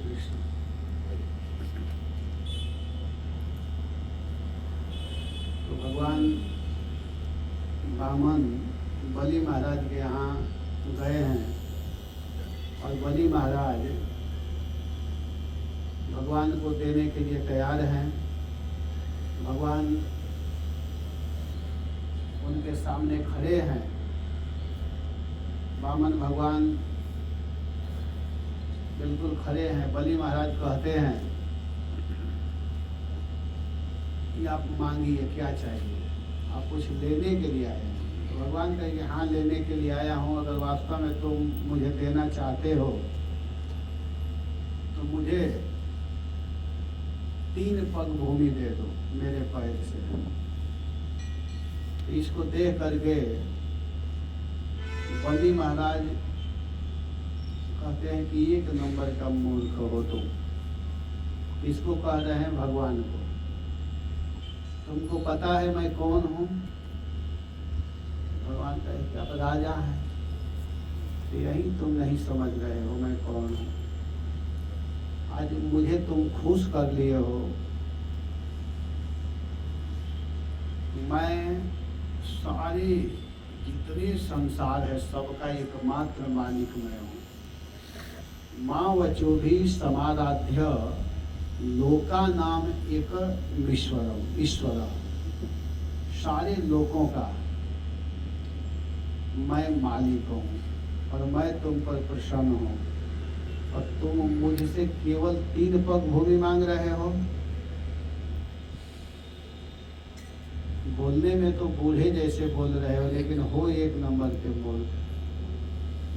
कृष्ण। तो भगवान वामन बलि महाराज के यहाँ गए हैं और बलि महाराज भगवान को देने के लिए तैयार हैं। भगवान उनके सामने खड़े हैं। वामन भगवान बिल्कुल खड़े हैं। बलि महाराज कहते हैं कि आप मांगिए, क्या चाहिए, आप कुछ लेने के लिए आए हैं। तो भगवान कहे कि हाँ, लेने के लिए आया हूँ। अगर वास्तव में तुम मुझे देना चाहते हो तो मुझे 3 पग भूमि दे दो मेरे पैर से। तो इसको देख करके बलि महाराज कहते हैं कि 1 नंबर का मूर्ख हो तुम। इसको कह रहे हैं भगवान को, तुमको पता है मैं कौन हूँ? भगवान कहे कि आप राजा हैं, तो यही तुम नहीं समझ रहे हो मैं कौन हूँ। आज मुझे तुम खुश कर लिए हो। मैं सारी जितने संसार है सबका एकमात्र मालिक मैं हूँ। माँ वचो भी समाराध्य लोका नाम एक ईश्वर। सारे लोगों का मैं मालिक हूँ और मैं तुम पर प्रसन्न हूँ और तुम मुझसे केवल 3 पग भूमि मांग रहे हो। बोलने में तो बूढ़े जैसे बोल रहे हो, लेकिन हो 1 नंबर के बोल।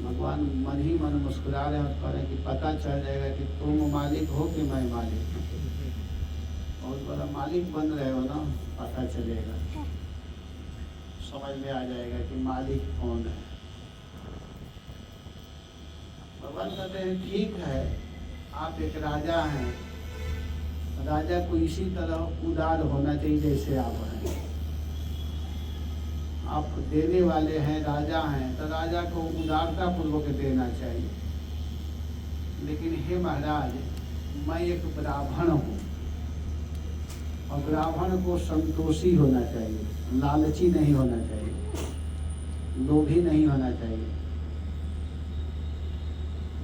भगवान मन ही मन मुस्कुरा रहे हैं और कह रहे हैं कि पता चल जाएगा कि तुम मालिक हो कि मैं मालिक हूँ। बहुत बड़ा मालिक बन रहे हो ना, पता चलेगा, समझ में आ जाएगा कि मालिक कौन है। भगवान कहते हैं ठीक है, आप एक राजा हैं। राजा को इसी तरह उदार होना चाहिए जैसे आप हैं। आप देने वाले हैं, राजा हैं, तो राजा को उदारता पूर्वक देना चाहिए। लेकिन हे महाराज, मैं एक ब्राह्मण हूँ और ब्राह्मण को संतोषी होना चाहिए, लालची नहीं होना चाहिए, लोभी नहीं होना चाहिए।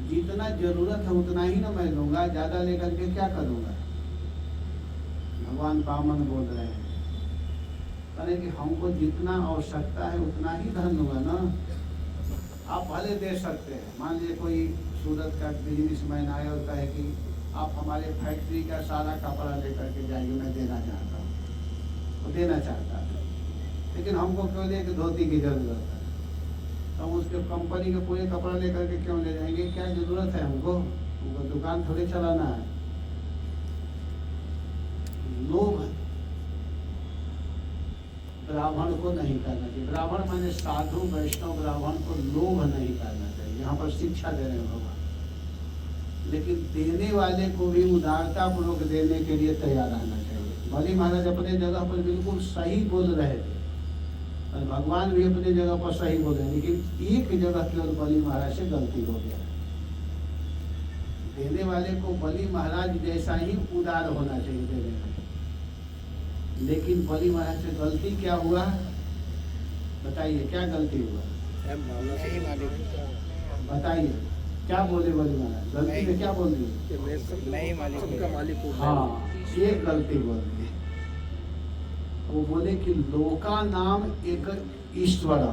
जितना जरूरत है उतना ही ना मैं लूंगा, ज्यादा लेकर के क्या करूंगा। भगवान वामन बोल रहे हैं, कहे कि हमको जितना आवश्यकता है उतना ही धन लूंगा ना। आप भले दे सकते हैं। मान लीजिए कोई सूरत का बिजनेसमैन आया और कहे कि आप हमारे फैक्ट्री का सारा कपड़ा लेकर के जाइए, मैं देना चाहता हूँ। वो देना चाहता है, लेकिन हमको केवल एक धोती की जरूरत है, तो हम उसके कंपनी के पूरे कपड़ा लेकर के क्यों ले जाएंगे? क्या जरूरत है हमको दुकान थोड़ी चलाना है। लोभ ब्राह्मण को नहीं करना चाहिए। ब्राह्मण माने साधु वैष्णव, ब्राह्मण को लोभ नहीं करना चाहिए। यहाँ पर शिक्षा दे रहे हैं भगवान। लेकिन देने वाले को भी उदारता पूर्वक देने के लिए तैयार रहना चाहिए। बलि महाराज अपने जगह पर बिल्कुल सही बोल रहे थे और भगवान भी अपने जगह पर सही बोल रहे हैं, लेकिन एक जगह केवल बलि महाराज से गलती हो गया। देने वाले को बलि महाराज जैसा ही उदार होना चाहिए देने में। लेकिन बलि महाराज से गलती क्या हुआ, बताइए क्या गलती हुआ? बताइए क्या बोले बलि महाराज? गलती में क्या बोल दिए? नहीं मालिक। हाँ, एक गलती बोल दी। वो बोले कि लोका नाम एक ईश्वर,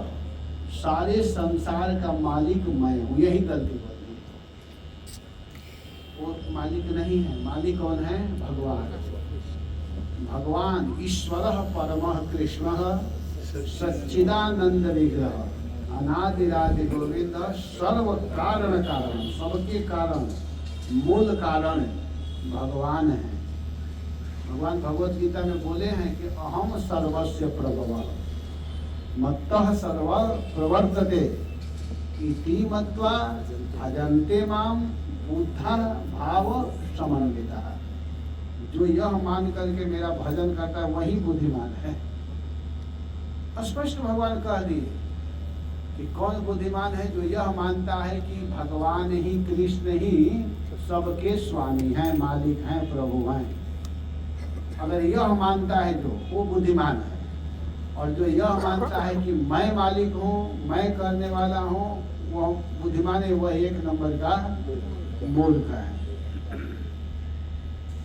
सारे संसार का मालिक मैं हूँ। यही गलती बोल दी। वो मालिक नहीं है। मालिक कौन है? भगवान। भगवान ईश्वर परमः कृष्णः सच्चिदानंद विग्रह अनादिरादि गोविंद सर्व कारण कारण, सबके कारण, मूल कारण भगवान है। भगवान भगवत गीता में बोले हैं कि अहम सर्वस्य प्रभव मत्तः सर्व प्रवर्तते इति मत्वा भजन्ते माम बुद्धा भाव समन्विता। जो यह मान करके मेरा भजन करता है वही बुद्धिमान है। स्पष्ट भगवान कह दिए कि कौन बुद्धिमान है? जो यह मानता है कि भगवान ही, कृष्ण ही सबके स्वामी हैं, मालिक हैं, प्रभु हैं। अगर यह मानता है जो वो बुद्धिमान है, और जो यह मानता है कि मैं मालिक हूँ, मैं करने वाला हूँ, वो बुद्धिमान है, वह एक नंबर का मूर्ख है।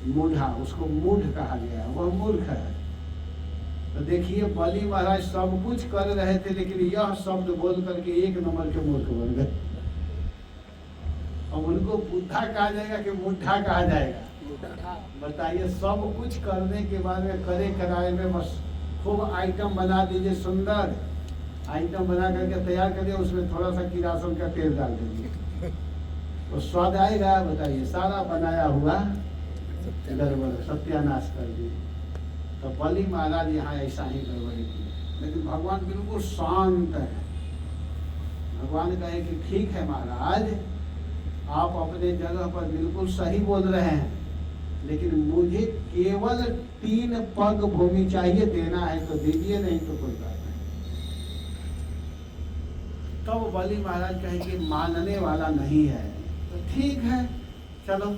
मूढ़ा, उसको मूढ़ कहा गया, वह मूर्ख है। तो देखिए बलि महाराज सब कुछ कर रहे थे, लेकिन यह शब्द बोल करके एक नंबर के मूर्ख बन गए। अब उनको बुद्धा कहा जाएगा कि मुद्धा कहा जाएगा? बताइए, सब कुछ करने के बाद में करे कराए में बस खूब आइटम बना दीजिए, सुंदर आइटम बना करके तैयार कर दिया, उसमें थोड़ा सा किरासन का तेल डाल दीजिए, तो स्वाद आएगा? बताइए, सारा बनाया हुआ गड़बड़, सत्यानाश कर दिए। तो बलि महाराज यहाँ ऐसा ही गड़बड़ी की, लेकिन भगवान बिल्कुल शांत है। भगवान कहे कि ठीक है महाराज, आप अपने जगह पर बिल्कुल सही बोल रहे हैं, लेकिन मुझे केवल 3 पग भूमि चाहिए, देना है तो दीजिए, नहीं तो कोई बात नहीं। तब बलि महाराज कहे कि मानने वाला नहीं है, तो ठीक है, चलो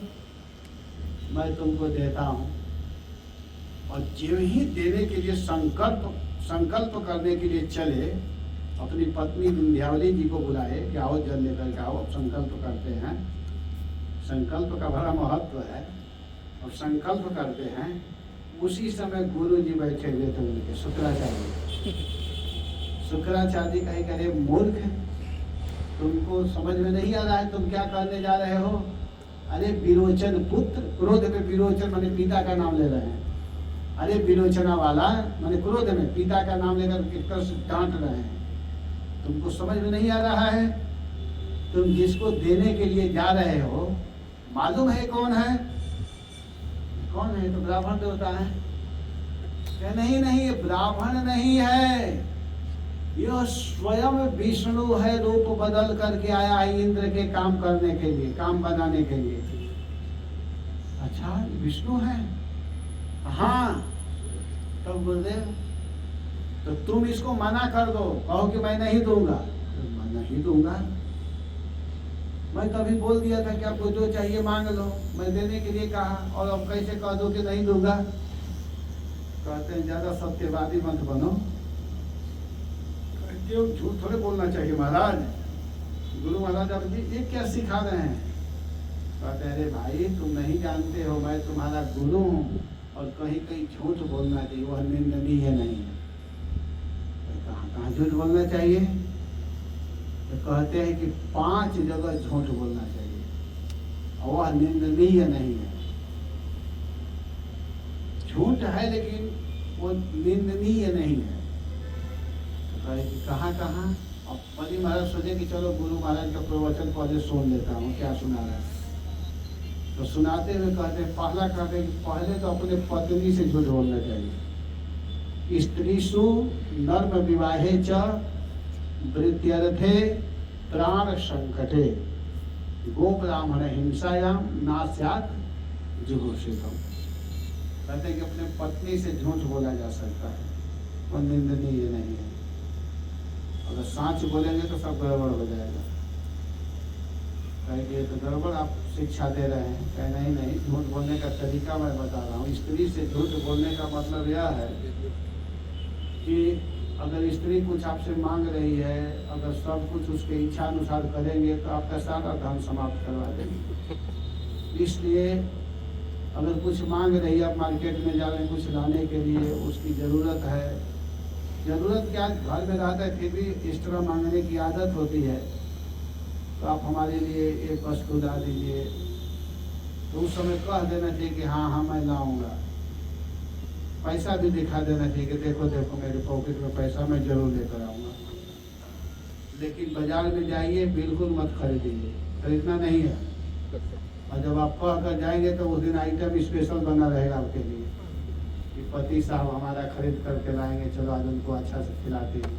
मैं तुमको देता हूँ। और जो ही देने के लिए संकल्प करने के लिए चले, अपनी पत्नी विंध्यावली जी को बुलाए कि आओ जल लेकर के आओ, अब संकल्प करते हैं। संकल्प का बड़ा महत्व है, और संकल्प करते हैं। उसी समय गुरु जी बैठे हुए थे उनके, शुक्राचार्य। शुक्राचार्य कहे कि अरे मूर्ख, तुमको समझ में नहीं आ रहा है, तुम क्या करने जा रहे हो? अरे विरोचन पुत्र, क्रोध में विरोचन माने पिता का नाम ले रहे हैं। अरे विरोचना वाला माने क्रोध में पिता का नाम लेकर किस तरह से डांट रहे हैं। तुमको समझ में नहीं आ रहा है? तुम जिसको देने के लिए जा रहे हो, मालूम है कौन है? कौन है? तो ब्राह्मण देवता है। नहीं नहीं, ये ब्राह्मण नहीं है, यह स्वयं विष्णु है, रूप बदल करके आया है इंद्र के काम करने के लिए, काम बनाने के लिए। अच्छा, विष्णु है? हाँ। तब बोलते तो तुम इसको मना कर दो, कहो कि मैं नहीं दूंगा। तो मैं नहीं दूंगा, मैं कभी बोल दिया था कि आपको जो चाहिए मांग लो, मैं देने के लिए कहा, और अब कैसे कह दो कि नहीं दूंगा? कहते हैं ज्यादा सत्यवादी मत बनो, झूठ थोड़े बोलना चाहिए महाराज। गुरु महाराज अब ये क्या सिखा रहे हैं? कहते हैं अरे भाई, तुम नहीं जानते हो, मैं तुम्हारा गुरु हूँ, और कहीं कहीं झूठ बोलना चाहिए, वह निंदनीय नहीं है। तो कहाँ झूठ बोलना चाहिए? तो कहते हैं कि 5 जगह झूठ बोलना चाहिए, और वह निंदनीय नहीं है। झूठ है लेकिन वो निंदनीय नहीं है। तो कहे कि कहाँ कहाँ? अब बलि महाराज सोचे कि चलो गुरु महाराज का प्रवचन पहले सुन लेता हूँ, क्या सुना रहा है। तो सुनाते हुए कहते हैं, पहला कहते हैं कि पहले तो अपने पत्नी से झूठ बोलना चाहिए। स्त्रीषु नर्म विवाहे च वृत्यर्थे प्राण संकटे गो ब्राह्मण हिंसायाम ना स्यात् जुगुप्सितम्। कहते हैं कि अपने पत्नी से झूठ बोला जा सकता है, वो निंदनीय नहीं है। अगर सच बोलेंगे तो सब गड़बड़ हो जाएगा। कहेंगे तो गड़बड़ आप शिक्षा दे रहे हैं। कहे नहीं नहीं, झूठ बोलने का तरीका मैं बता रहा हूँ। स्त्री से झूठ बोलने का मतलब यह है कि अगर स्त्री कुछ आपसे मांग रही है, अगर सब कुछ उसके इच्छा अनुसार करेंगे तो आपका सारा धन समाप्त करवा देंगे। इसलिए अगर कुछ मांग रही है, आप मार्केट में जा रहे हैं कुछ लाने के लिए, उसकी ज़रूरत है, ज़रूरत क्या, घर में रहता है फिर भी इस तरह मांगने की आदत होती है, तो आप हमारे लिए एक वस्तु ला दीजिए। तो उस समय कह देना चाहिए कि हाँ हाँ मैं लाऊंगा। पैसा भी दिखा देना चाहिए कि देखो देखो मेरे पॉकेट में पैसा, मैं जरूर लेकर आऊँगा। लेकिन बाजार में जाइए, बिल्कुल मत खरीदिए, खरीदना नहीं है। और जब आप कह कर जाएंगे तो उस दिन आइटम स्पेशल बना रहेगा आपके लिए कि पति साहब हमारा खरीद करके लाएंगे, चलो आज उनको अच्छा से खिलाते हैं।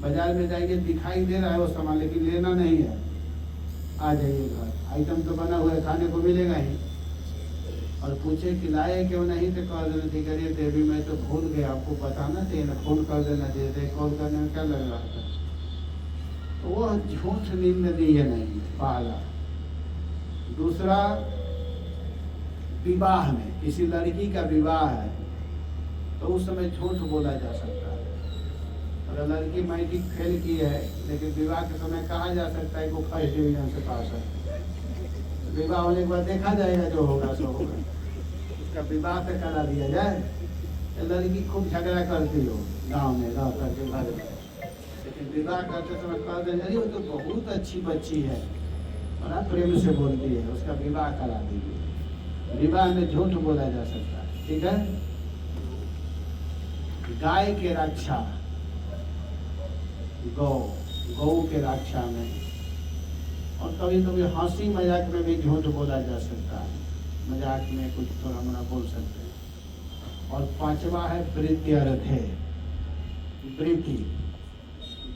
बाजार में जाइए, दिखाई दे रहा है वो सामान, लेकिन लेना नहीं है। आ जाइए घर, आइटम तो बना हुआ है, खाने को मिलेगा ही। और पूछे कि लाए क्यों नहीं, तो कह देना ठीक है देवी मैं तो भूल गया, आपको बताना चाहिए ना, फोन कर देना चाहिए। कॉल करने में क्या लग रहा था? तो वो झूठ निंदनीय नहीं है। पहला दूसरा, विवाह में किसी लड़की का विवाह है तो उस समय झूठ बोला जा सकता है। अगर लड़की मैट्रिक फेल की है लेकिन विवाह के समय कहा जा सकता है कि फर्स्ट डिवीजन से पास है, तो विवाह होने के बाद देखा जाएगा जो होगा सो होगा, उसका विवाह से करा दिया जाए। लड़की खूब झगड़ा करती हो गांव में रह करके घर में, लेकिन विवाह करते समय कह देंगे अरे वो तो बहुत अच्छी बच्ची है, बड़ा प्रेम से बोलती है, उसका विवाह करा दीजिए। विवाह में झूठ बोला जा सकता है, ठीक है। गाय के रक्षा, गौ के रक्षा में, और कभी कभी हंसी मजाक में भी झूठ बोला जा सकता है, मजाक में कुछ थोड़ा मोड़ा बोल सकते हैं। और पांचवा है प्रीत्यर्थे, प्रीति,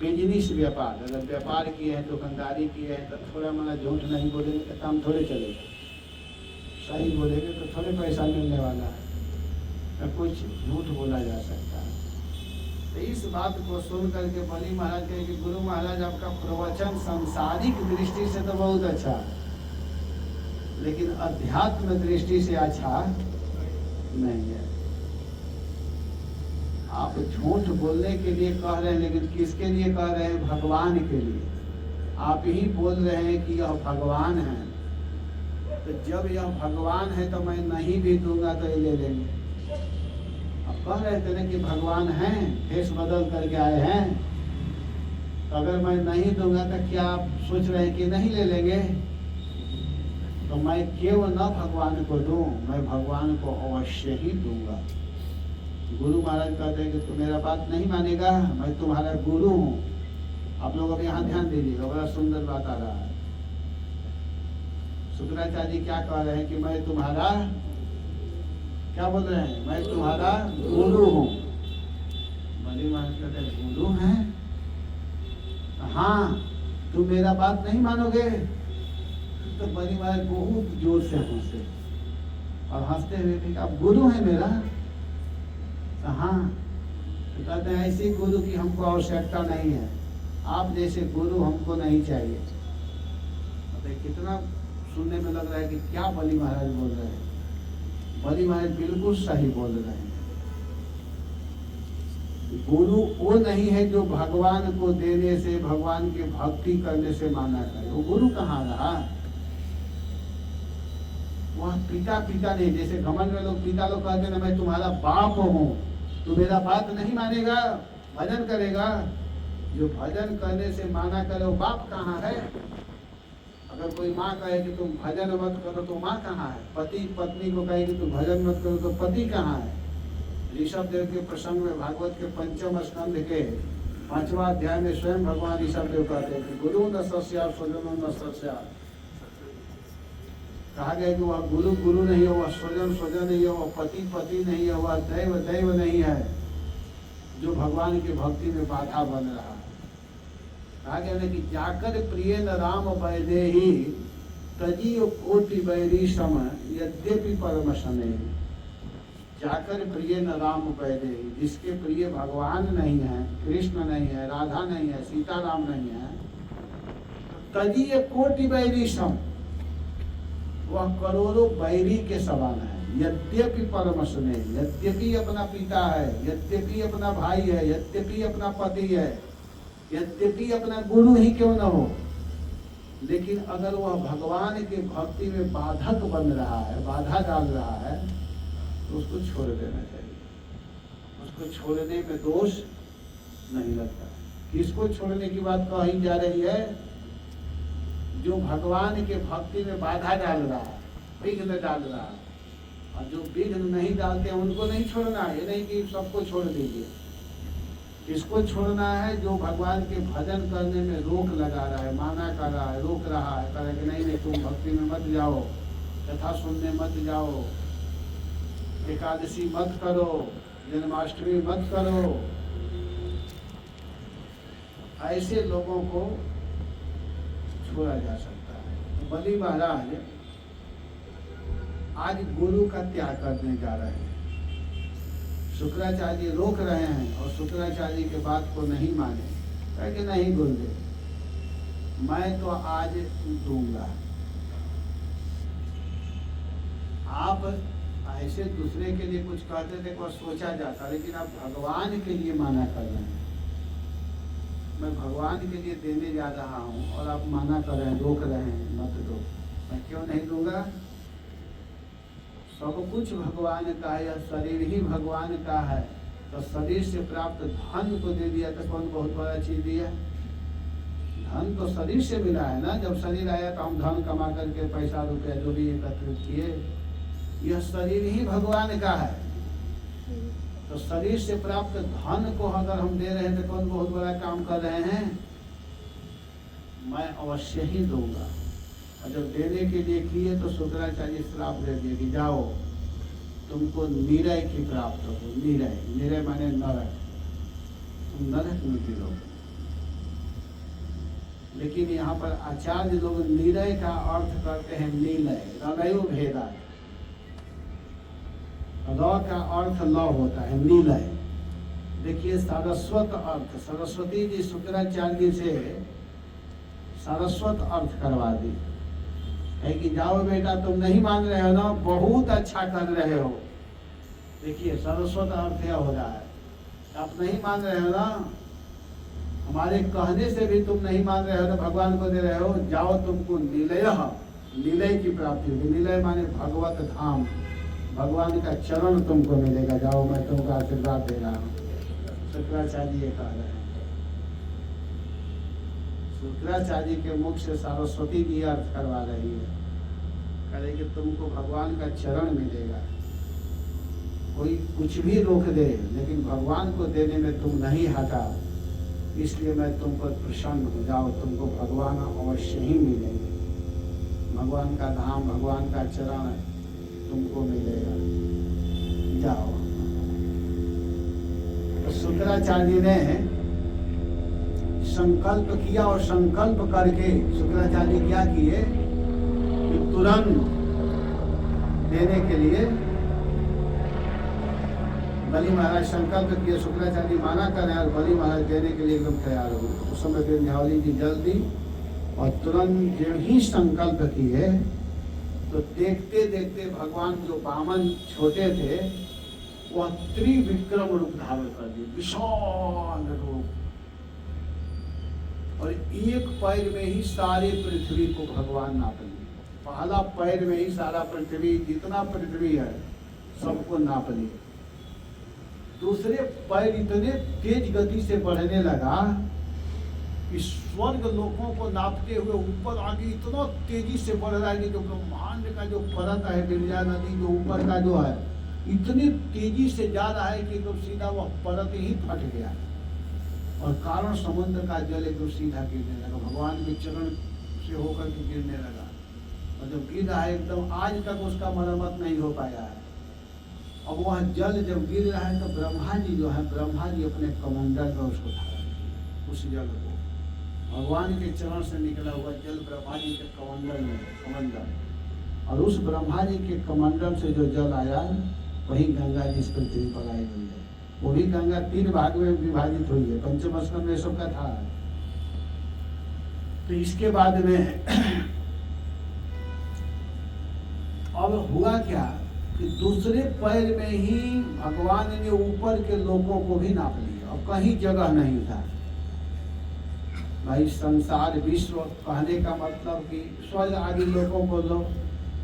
बिजनेस व्यापार, अगर व्यापार किए हैं दुकानदारी किए हैं तो थोड़ा मोड़ा झूठ नहीं बोलेंगे तो काम थोड़े चलेगा, सही बोलेंगे तो थोड़े पैसा मिलने वाला है, तो कुछ झूठ बोला जा सकता है। तो इस बात को सुन करके बली महाराज कहे कि गुरु महाराज आपका प्रवचन सांसारिक दृष्टि से तो बहुत अच्छा है, लेकिन अध्यात्म दृष्टि से अच्छा नहीं है। आप झूठ बोलने के लिए कह रहे हैं, लेकिन किसके लिए कह रहे हैं? भगवान के लिए। आप ही बोल रहे हैं कि यह भगवान है, तो जब यह भगवान है तो मैं नहीं भी दूंगा तो ये ले लेंगे। अब कह रहे थे ना कि भगवान हैं, फेस बदल करके आए हैं, तो अगर मैं नहीं दूंगा तो क्या आप सोच रहे हैं कि नहीं ले लेंगे? तो मैं क्यों न भगवान को दूं, मैं भगवान को अवश्य ही दूंगा। गुरु महाराज कहते हैं कि तू मेरा बात नहीं मानेगा, मैं तुम्हारा गुरु हूँ। आप लोग अब यहाँ ध्यान दीजिएगा, बड़ा सुंदर बात आ रहा है। शुक्राचार्य जी क्या कह रहे हैं कि मैं तुम्हारा, क्या बोल रहे हैं? मैं तुम्हारा गुरु हूँ। बली महाराज कहते हैं गुरु हैं? हाँ, तुम मेरा बात नहीं मानोगे? तो बली महाराज बहुत जोर से हंसे और हंसते हुए कि आप गुरु हैं मेरा? हाँ। तो कहते हैं ऐसे गुरु की हमको आवश्यकता नहीं है, आप जैसे गुरु हमको नहीं चाहिए। मतलब कितना सुनने में लग रहा है कि क्या बली महाराज बोल रहे हैं। बली महाराज बिल्कुल सही बोल रहे हैं। गुरु वो नहीं है जो भगवान को देने से, भगवान की भक्ति करने से माना करे। वो गुरु कहाँ रहा? वह पिता नहीं, जैसे घमंड में लोग पिता लोग कहते हैं मैं तुम्हारा बाप हूँ, तू मेरा बात नहीं मानेगा, भजन करेगा। जो भजन करने से माना करे वो बाप कहाँ है? अगर कोई माँ कहे कि तुम भजन मत करो तो माँ कहाँ है? पति पत्नी को कहे कि तुम भजन मत करो तो पति कहाँ है? ऋषभ देव के प्रसंग में भागवत के 5वें स्कंध के 5वां अध्याय में स्वयं भगवान ऋषभ देव कहते हैं कि गुरु न सस्या स्वजनो न सस्या। कहा गया कि वह गुरु नहीं है, वह स्वजन नहीं है, वह पति नहीं है, वह दैव नहीं है जो भगवान की भक्ति में बाधा बन रहा है। कहा गया कि जाकर प्रिय न राम वैदेही तजी कोटि वैरी सम यद्यपि परम शनै। जाकर प्रिय न राम वैदेही, जिसके प्रिय भगवान नहीं है, कृष्ण नहीं है, राधा नहीं है, सीताराम नहीं है, तजी कोटि वैरी सम, वह करोड़ों बैरी के समान है। यद्यपि परम स्नेह, यद्यपि अपना पिता है, यद्यपि अपना भाई है, यद्यपि अपना पति है, यद्यपि अपना गुरु ही क्यों न हो, लेकिन अगर वह भगवान के भक्ति में बाधक बन रहा है, बाधा डाल रहा है, तो उसको छोड़ देना चाहिए। उसको छोड़ने में दोष नहीं लगता। किसको छोड़ने की बात कही जा रही है? जो भगवान के भक्ति में बाधा डाल रहा है, विघ्न डाल रहा है। और जो विघ्न नहीं डालते उनको नहीं छोड़ना है, ये नहीं कि सबको छोड़ दीजिए। किसको छोड़ना है? जो भगवान के भजन करने में रोक लगा रहा है, माना कर रहा है, रोक रहा है, कहे कि नहीं तुम भक्ति में मत जाओ, कथा सुनने मत जाओ, एकादशी मत करो, जन्माष्टमी मत करो। ऐसे लोगों को छोड़ा जा सकता है। तो बली महाराज आज गुरु का त्याग करने जा रहे हैं। शुक्राचार्य जी रोक रहे हैं और शुक्राचार्य जी के बात को नहीं माने, कहे कि नहीं गुरुदेव, मैं तो आज दूंगा, आप ऐसे दूसरे के लिए कुछ कहते थे और सोचा जाता, लेकिन आप भगवान के लिए माना कर रहे हैं। मैं भगवान के लिए देने जा रहा हूँ और आप माना कर रहे हैं, रोक रहे हैं, मत दो। मैं क्यों नहीं दूंगा? सब कुछ भगवान का है, या शरीर ही भगवान का है, तो शरीर से प्राप्त धन को दे दिया तो कौन बहुत बड़ा चीज दिया? धन तो शरीर से मिला है ना। जब शरीर आया तो हम धन कमा करके पैसा रुपया जो भी एकत्रित किए, यह शरीर ही भगवान का है। तो शरीर से प्राप्त धन को अगर हम दे रहे हैं तो कौन बहुत बड़ा काम कर रहे हैं? मैं अवश्य ही दूंगा। और जब देने के लिए किए तो शुक्राचार्य श्राप दे दिए कि जाओ तुमको निरय की प्राप्त हो। निरय, निरय माने नरक, तुम नरक में गिरोगे। लेकिन यहाँ पर आचार्य लोग निरय का अर्थ करते हैं नीलय, रलयो भेदा। र का अर्थ ल होता है, नीलय। देखिए सारस्वत अर्थ, सरस्वती जी शुक्राचार्य जी से सारस्वत अर्थ करवा दी है कि जाओ बेटा तुम नहीं मान रहे हो ना, बहुत अच्छा कर रहे हो। देखिए सरस्वत अर्थ यह हो रहा है, आप नहीं मान रहे हो ना, हमारे कहने से भी तुम नहीं मान रहे हो ना, भगवान को दे रहे हो, जाओ तुमको निलय, निलय की प्राप्ति होगी। निलय माने भगवत धाम, भगवान का चरण तुमको मिलेगा। जाओ मैं तुमको आशीर्वाद दे रहा हूँ। शुक्राचार्य ये कह रहे हैं। शुक्राचार्य के मुख से सरस्वती जी अर्थ करवा रही है, कह रही कि तुमको भगवान का चरण मिलेगा। कोई कुछ भी रोक दे लेकिन भगवान को देने में तुम नहीं हटा, इसलिए मैं तुम पर प्रसन्न हो। जाओ तुमको भगवान अवश्य ही मिलेंगे। भगवान का धाम, भगवान का चरण तुमको मिलेगा, जाओ। तो शुक्राचार्य ने संकल्प किया और संकल्प करके शुक्राचार्य क्या किए कि तुरंत देने के लिए बलि महाराज संकल्प किए। शुक्राचार्य माना करें और बलि महाराज देने के लिए एकदम तैयार हो। उस समय फिर न्यावली जी जल दी और तुरंत जब ही संकल्प किए तो देखते देखते भगवान जो बामन छोटे थे वह त्रिविक्रम रूप धारण कर दिए, विशाल रूप। और एक पैर में ही सारे पृथ्वी को भगवान नाप लिए। पहला पैर में ही सारा पृथ्वी, जितना पृथ्वी है सबको नाप लिए। दूसरे पैर इतने तेज गति से बढ़ने लगा कि स्वर्ग लोकों को नापते हुए ऊपर आगे इतना तेजी से बढ़ रहा है कि जो ब्रह्मांड का जो परत है, विरजा नदी जो ऊपर का जो है, इतनी तेजी से जा रहा है कि एकदम सीधा वह परत ही फट गया और कारण समुद्र का जल एकदम सीधा गिरने लगा, भगवान के चरण से होकर के गिरने लगा। और जब गिर रहा है एकदम, आज तक उसका मरम्मत नहीं हो पाया है। अब वह जल जब गिर रहा है तो ब्रह्मा जी जो है, ब्रह्मा जी अपने कमंडल में उसको धारण, उस जल को भगवान के चरण से निकला हुआ जल ब्रह्मा जी के कमंडल में, कमंडल, और उस ब्रह्मा जी के कमंडल से जो जल आया वही गंगा जी इस पृथ्वी पर आई हुई है। वो भी गंगा 3 भाग में विभाजित हुई है, पंचमस्कंद में सब कथा है। तो इसके बाद में अब हुआ क्या कि दूसरे पैर में ही भगवान ने ऊपर के लोगों को भी नाप लिया, अब कहीं जगह नहीं था। भाई संसार विश्व कहने का मतलब कि स्वर्ग आदि लोगों को लो,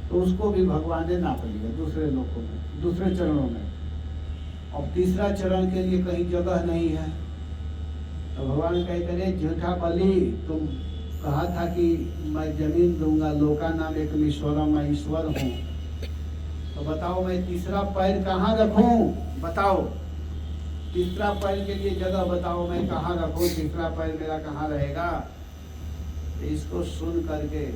तो उसको भी भगवान ने नाप लिया दूसरे लोगों में, दूसरे चरणों में। अब तीसरा चरण के लिए कहीं जगह नहीं है। तो भगवान कह करे झूठा बलि, तुम कहा था कि मैं जमीन दूंगा, लोका नाम एक ईश्वरम, मैं ईश्वर हूँ, तो बताओ मैं तीसरा पैर कहाँ रखूं? बताओ तीसरा पैर के लिए जगह बताओ, मैं कहाँ रखूं? तीसरा पैर मेरा कहाँ रहेगा? तो इसको सुन करके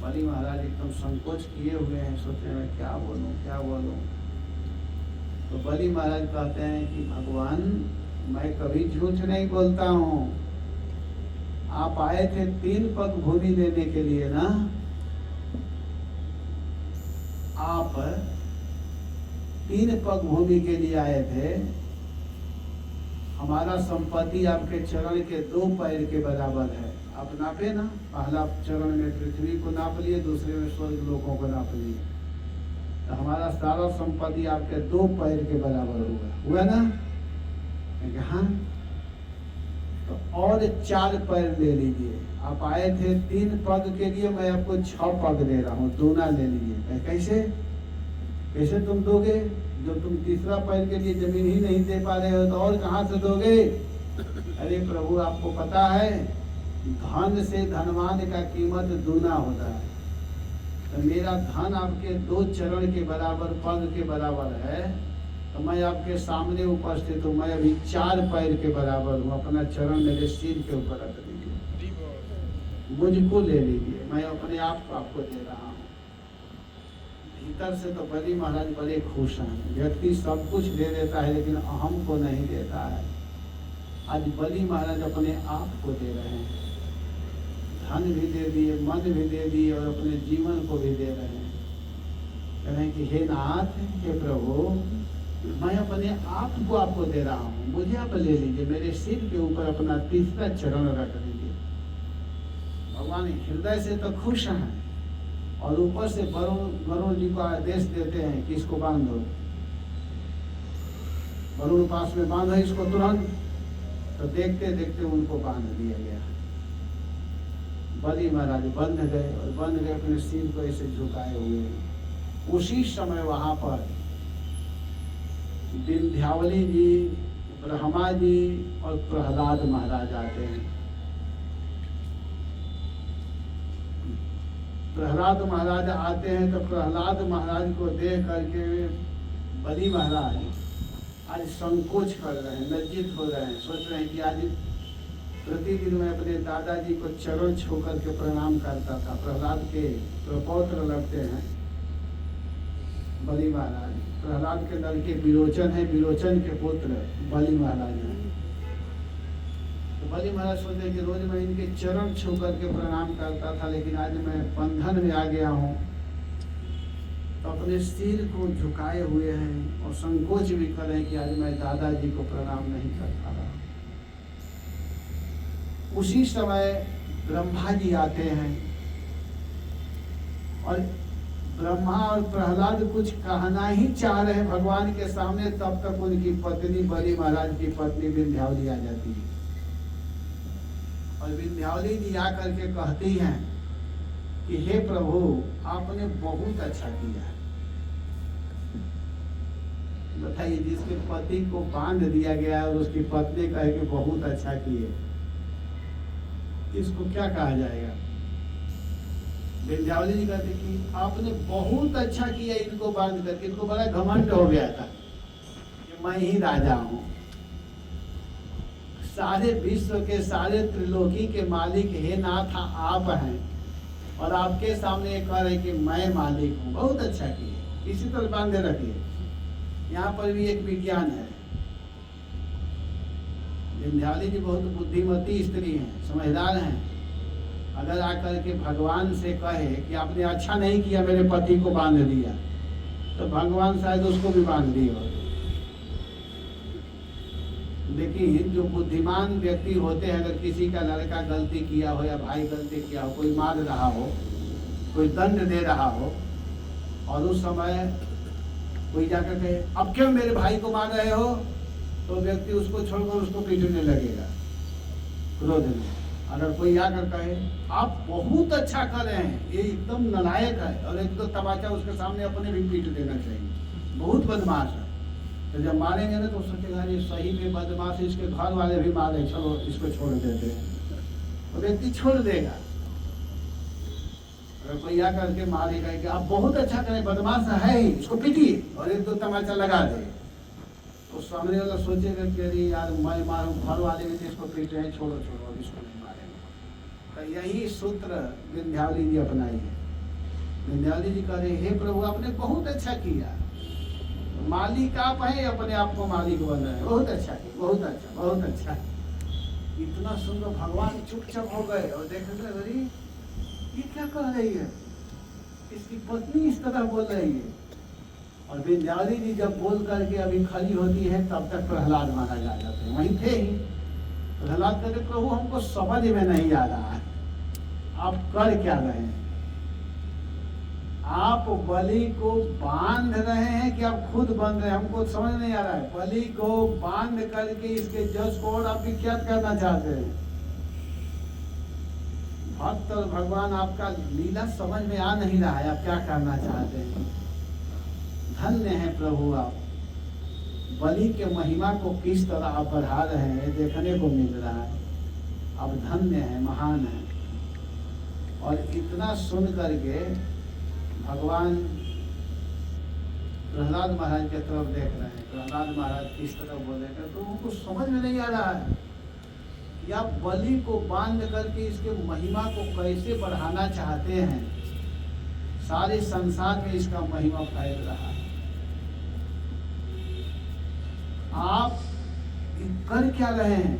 बलि महाराज एकदम संकोच किए हुए हैं, सोचते हैं क्या बोलूं क्या बोलूं। तो बलि महाराज कहते हैं कि भगवान मैं कभी झूठ नहीं बोलता हूँ, आप आए थे 3 पग भूमि लेने के लिए ना, आप 3 पग भूमि के लिए आए थे। हमारा संपत्ति आपके चरण के 2 पैर के बराबर है। आप नापे ना, पहला चरण में पृथ्वी को नाप लिए, दूसरे में स्वर्ग लोकों को नाप लिए। तो हमारा सारा संपत्ति आपके 2 पैर के बराबर हुआ ना? मैं कहा हाँ। तो और 4 पैर ले लीजिए। आप आए थे 3 पग के लिए, मैं आपको 6 पग दे रहा हूँ, दूना ले लीजिए। कैसे कैसे तुम दोगे? जब तुम तीसरा पैर के लिए जमीन ही नहीं दे पा रहे हो तो और कहाँ से दोगे? अरे प्रभु, आपको पता है धन से धनवान का कीमत दूना होता है। तो मेरा धन आपके 2 चरण के बराबर, पग के बराबर है, तो मैं आपके सामने उपस्थित हूँ। मैं अभी 4 पैर के बराबर हूँ। अपना चरण मेरे सिर के ऊपर रख दीजिए, मुझको ले लीजिए। मैं अपने आप को आपको दे रहा हूँ। भीतर से तो बलि महाराज बड़े खुश हैं। व्यक्ति सब कुछ दे देता है लेकिन अहम को नहीं देता है। आज बलि महाराज अपने आप को दे रहे हैं। धन भी दे दिए, मन भी दे दिए और अपने जीवन को भी दे रहे हैं। कह रहे हैं कि हे नाथ, हे प्रभु, मैं अपने आप को आपको दे रहा हूँ, मुझे आप ले लीजिए। मेरे सिर के ऊपर अपना तीसरा चरण रख दीजिए। भगवान हृदय से तो खुश हैं और ऊपर से वरुण जी को आदेश देते हैं कि इसको बांध दो। वरुण पास में बांधा इसको तुरंत। तो देखते देखते उनको बांध दिया गया। बलि महाराज बंध गए और बंध गए, अपने सिर को ऐसे झुकाए हुए। उसी समय वहां पर विंध्यावली जी, ब्रह्मा जी और प्रहलाद महाराज आते हैं। प्रहलाद महाराज आते हैं तो प्रहलाद महाराज को देख करके बलि महाराज आज संकोच कर रहे हैं, लज्जित हो रहे हैं। सोच रहे हैं कि आज प्रतिदिन मैं अपने दादाजी को चरण छू करके प्रणाम करता था। प्रहलाद के प्रपौत्र लगते हैं बलि महाराज। प्रहलाद के लड़के विरोचन है, विरोचन के पुत्र बलि महाराज हैं। तो बलि महाराज सोचते कि रोज मैं इनके चरण छू करके प्रणाम करता था, लेकिन आज मैं बंधन में आ गया हूँ। तो अपने सिर को झुकाए हुए हैं और संकोच भी कर रहे हैं कि आज मैं दादाजी को प्रणाम नहीं कर पा रहा। उसी समय ब्रह्मा जी आते हैं और ब्रह्मा और प्रहलाद कुछ कहना ही चाह रहे हैं भगवान के सामने, तब तक उनकी पत्नी बलि महाराज की पत्नी विंध्यावली आ जाती है। और विंध्यावली जी आकर के कहती हैं कि हे प्रभु, आपने बहुत अच्छा किया। बताइए, जिसके पति को बांध दिया गया और उसकी पत्नी कहे कि बहुत अच्छा किए, इसको क्या कहा जाएगा? विंध्यावली जी कहते कि आपने बहुत अच्छा किया इनको बांध करके। इनको बड़ा घमंड हो गया था कि मैं ही राजा हूँ, सारे विश्व के, सारे त्रिलोकी के मालिक हे नाथ आप हैं, और आपके सामने कह रहे कि मैं मालिक हूँ। बहुत अच्छा किए, इसी तरह बांधे रखिए। यहाँ पर भी एक विज्ञान है। विंध्यावली जी बहुत बुद्धिमती स्त्री हैं, समझदार हैं। अगर आकर के भगवान से कहे कि आपने अच्छा नहीं किया, मेरे पति को बांध दिया, तो भगवान शायद उसको भी बांध दिए होते। लेकिन जो बुद्धिमान व्यक्ति होते हैं, अगर किसी का लड़का गलती किया हो या भाई गलती किया हो, कोई मार रहा हो, कोई दंड दे रहा हो, और उस समय कोई जाकर कहे अब क्यों मेरे भाई को मार रहे हो, तो व्यक्ति उसको छोड़कर उसको पीटने लगेगा क्रोध में। अगर कोई आकर कहे आप बहुत अच्छा कर रहे हैं, ये एकदम नालायक है, और एक तो तमाचा उसके सामने अपने भी पीट देना चाहिए, बहुत बदमाश है, तो जब मारेंगे ना तो सोचेगा ये सही में बदमाश, इसके घर वाले भी मारे, चलो इसको छोड़ देते हैं, तो व्यक्ति छोड़ देगा। अगर कोई आकर के मारेगा कि आप बहुत अच्छा करें, बदमाश है ही, इसको पीटिए, और एक दो तमाचा लगा दे, तो सामने वाला सोचेगा कि अरे यार मैं मारूं, घर वाले भी इसको पीट रहे हैं, छोड़ो छोड़ो, इसको नहीं मारेंगे। तो यही सूत्र विंध्यावली जी अपनाई है। विंध्यावली जी कह रहे हे प्रभु, आपने बहुत अच्छा किया, मालिक आप हैं, अपने आप को मालिक बन रहे हैं, बहुत अच्छा किया, बहुत अच्छा, बहुत अच्छा। इतना सुंदर भगवान चुपचाप हो गए और देख रहे, अरे ये क्या कह रही है, इसकी पत्नी इस तरह बोल रही है। और विंध्यावली जी जब बोल करके अभी खड़ी होती है, तब तक प्रहलाद महाराज आ जाते हैं, वहीं थे ही। प्रहलाद कहते प्रभु हमको समझ में नहीं आ रहा है, आप कर क्या रहे हैं, आप बलि को बांध रहे हैं कि आप खुद बन रहे हैं, हमको समझ नहीं आ रहा है। बलि को बांध करके इसके जज को और आप विख्यात करना चाहते हैं। भक्त और भगवान आपका लीला समझ में आ नहीं रहा है, आप क्या करना चाहते हैं। धन्य है प्रभु, आप बलि के महिमा को किस तरह आप बढ़ा रहे हैं देखने को मिल रहा है। आप धन्य है, महान है। और इतना सुन करके भगवान प्रहलाद महाराज की तरफ देख रहे हैं। प्रहलाद महाराज किस तरह बोलेंगे तो उनको समझ में नहीं आ रहा है कि आप बलि को बांध करके इसके महिमा को कैसे बढ़ाना चाहते हैं। सारे संसार में इसका महिमा फैल रहा है, आप कर क्या रहे हैं।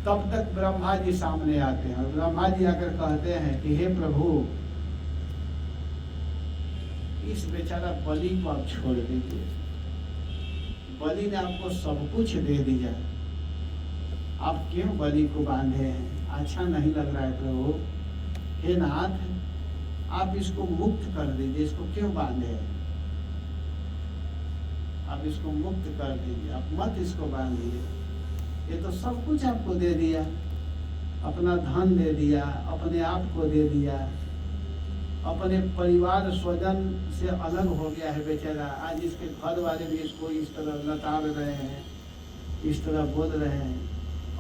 तब तक ब्रह्मा जी सामने आते हैं और ब्रह्मा जी आकर कहते हैं कि हे प्रभु, इस बेचारा बलि को आप छोड़ दीजिए। बलि ने आपको सब कुछ दे दिया, आप क्यों बलि को बांधे हैं। अच्छा नहीं लग रहा है प्रभु। हे नाथ, आप इसको मुक्त कर दीजिए, इसको क्यों बांधे हैं। आप इसको मुक्त कर दीजिए, आप मत इसको बांधिए। ये तो सब कुछ आपको दे दिया, अपना धन दे दिया, अपने आप को दे दिया, अपने परिवार स्वजन से अलग हो गया है बेचारा। आज इसके घर वाले भी इसको इस तरह लताड़ रहे हैं, इस तरह बोल रहे हैं।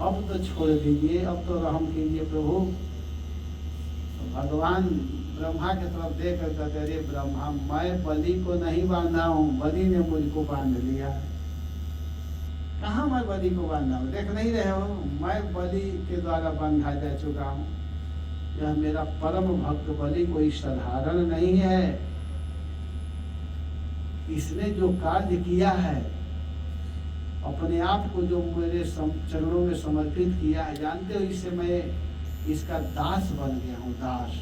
अब तो छोड़ दीजिए, अब तो रहम कीजिए प्रभु। तो भगवान ब्रह्मा की तरफ देख कर कहते, अरे ब्रह्मा, मैं बलि को नहीं बांधा हूँ, बलि ने मुझको बांध लिया। कहाँ मैं बलि को बांधा हूँ, देख नहीं रहे हो, मैं बलि के द्वारा बांधा जा चुका हूँ। यह मेरा परम भक्त बलि कोई साधारण नहीं है। इसने जो कार्य किया है, अपने आप को जो मेरे चरणों में समर्पित किया है, जानते हो, इससे मैं इसका दास बन गया हूँ। दास,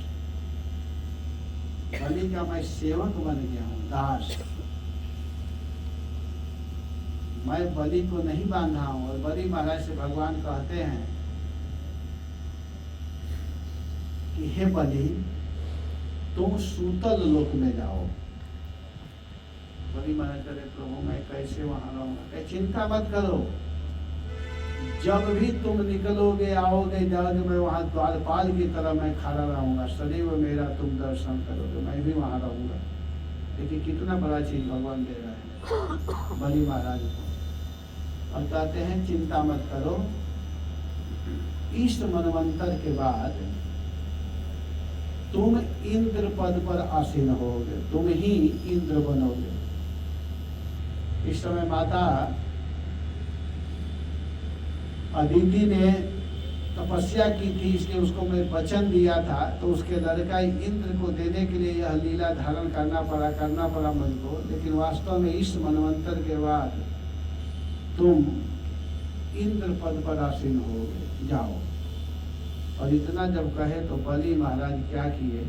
बलि का मैं सेवक बन गया हूँ, दास। मैं बलि को नहीं बांधा हूँ। और बलि महाराज से भगवान कहते हैं कि हे बलि, तुम सूतल लोक में जाओ। बलि महाराज कहते, प्रभु मैं कैसे वहां रहूंगा। चिंता मत करो, जब भी तुम निकलोगे आओगे जाओगे, मैं वहां द्वारपाल की तरह मैं खड़ा रहूंगा, सदैव मेरा तुम दर्शन करोगे, मैं भी वहां रहूंगा। देखिए कितना बड़ा चीज भगवान दे रहा है बलि महाराज को। और कहते हैं चिंता मत करो, इस मनवंतर के बाद तुम इंद्र पद पर आसीन होगे, तुम ही इंद्र बनोगे। इस समय माता अदिति ने तपस्या की थी, इसलिए उसको मैं वचन दिया था, तो उसके लड़का इंद्र को देने के लिए यह लीला धारण करना पड़ा मुझको। लेकिन वास्तव में इस मनवंतर के बाद तुम इंद्र पद पर आसीन होगे, जाओ। और इतना जब कहे तो बलि महाराज क्या किए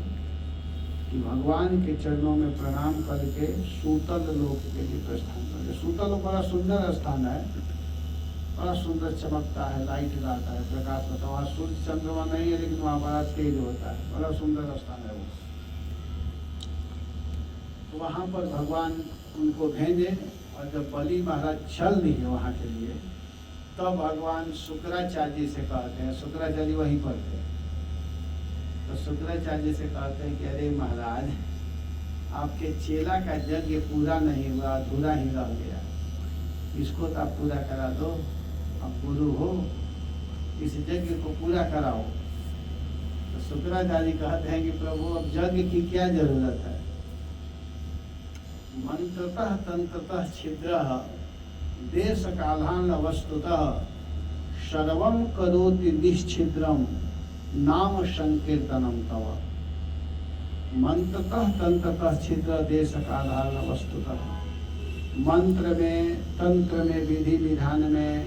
कि भगवान के चरणों में प्रणाम करके सूतल लोक के लिए प्रस्थान कर। सूतल लोक बड़ा सुंदर स्थान है, बड़ा सुंदर चमकता है, लाइट लाता है, प्रकाश होता है। वहाँ सूर्य चंद्रमा नहीं है, लेकिन वहाँ बड़ा तेज होता है, बड़ा सुंदर स्थान है वो। तो वहाँ पर भगवान उनको भेजे। और जब बलि महाराज चल दिए वहाँ के लिए, तब भगवान शुक्राचार्य जी से कहते हैं, शुक्राचार्य वहीं पर थे, तो शुक्राचार्य जी से कहते हैं कि अरे महाराज, आपके चेला का यज्ञ पूरा नहीं हुआ, अधूरा ही रह गया, इसको तो आप पूरा करा दो। आप गुरु हो, इस यज्ञ को पूरा कराओ। तो शुक्राचार्य कहते हैं कि प्रभु, अब यज्ञ की क्या जरूरत है। मंत्रतः तंत्रतः छिद्रः देश कालान वस्तुतः सर्वं करोति निश्छिद्रम नाम संकीर्तनम तव। मंत्रतः तंत्रतः छिद्र देश कालान वस्तुतः। मंत्र में, तंत्र में, विधि विधान में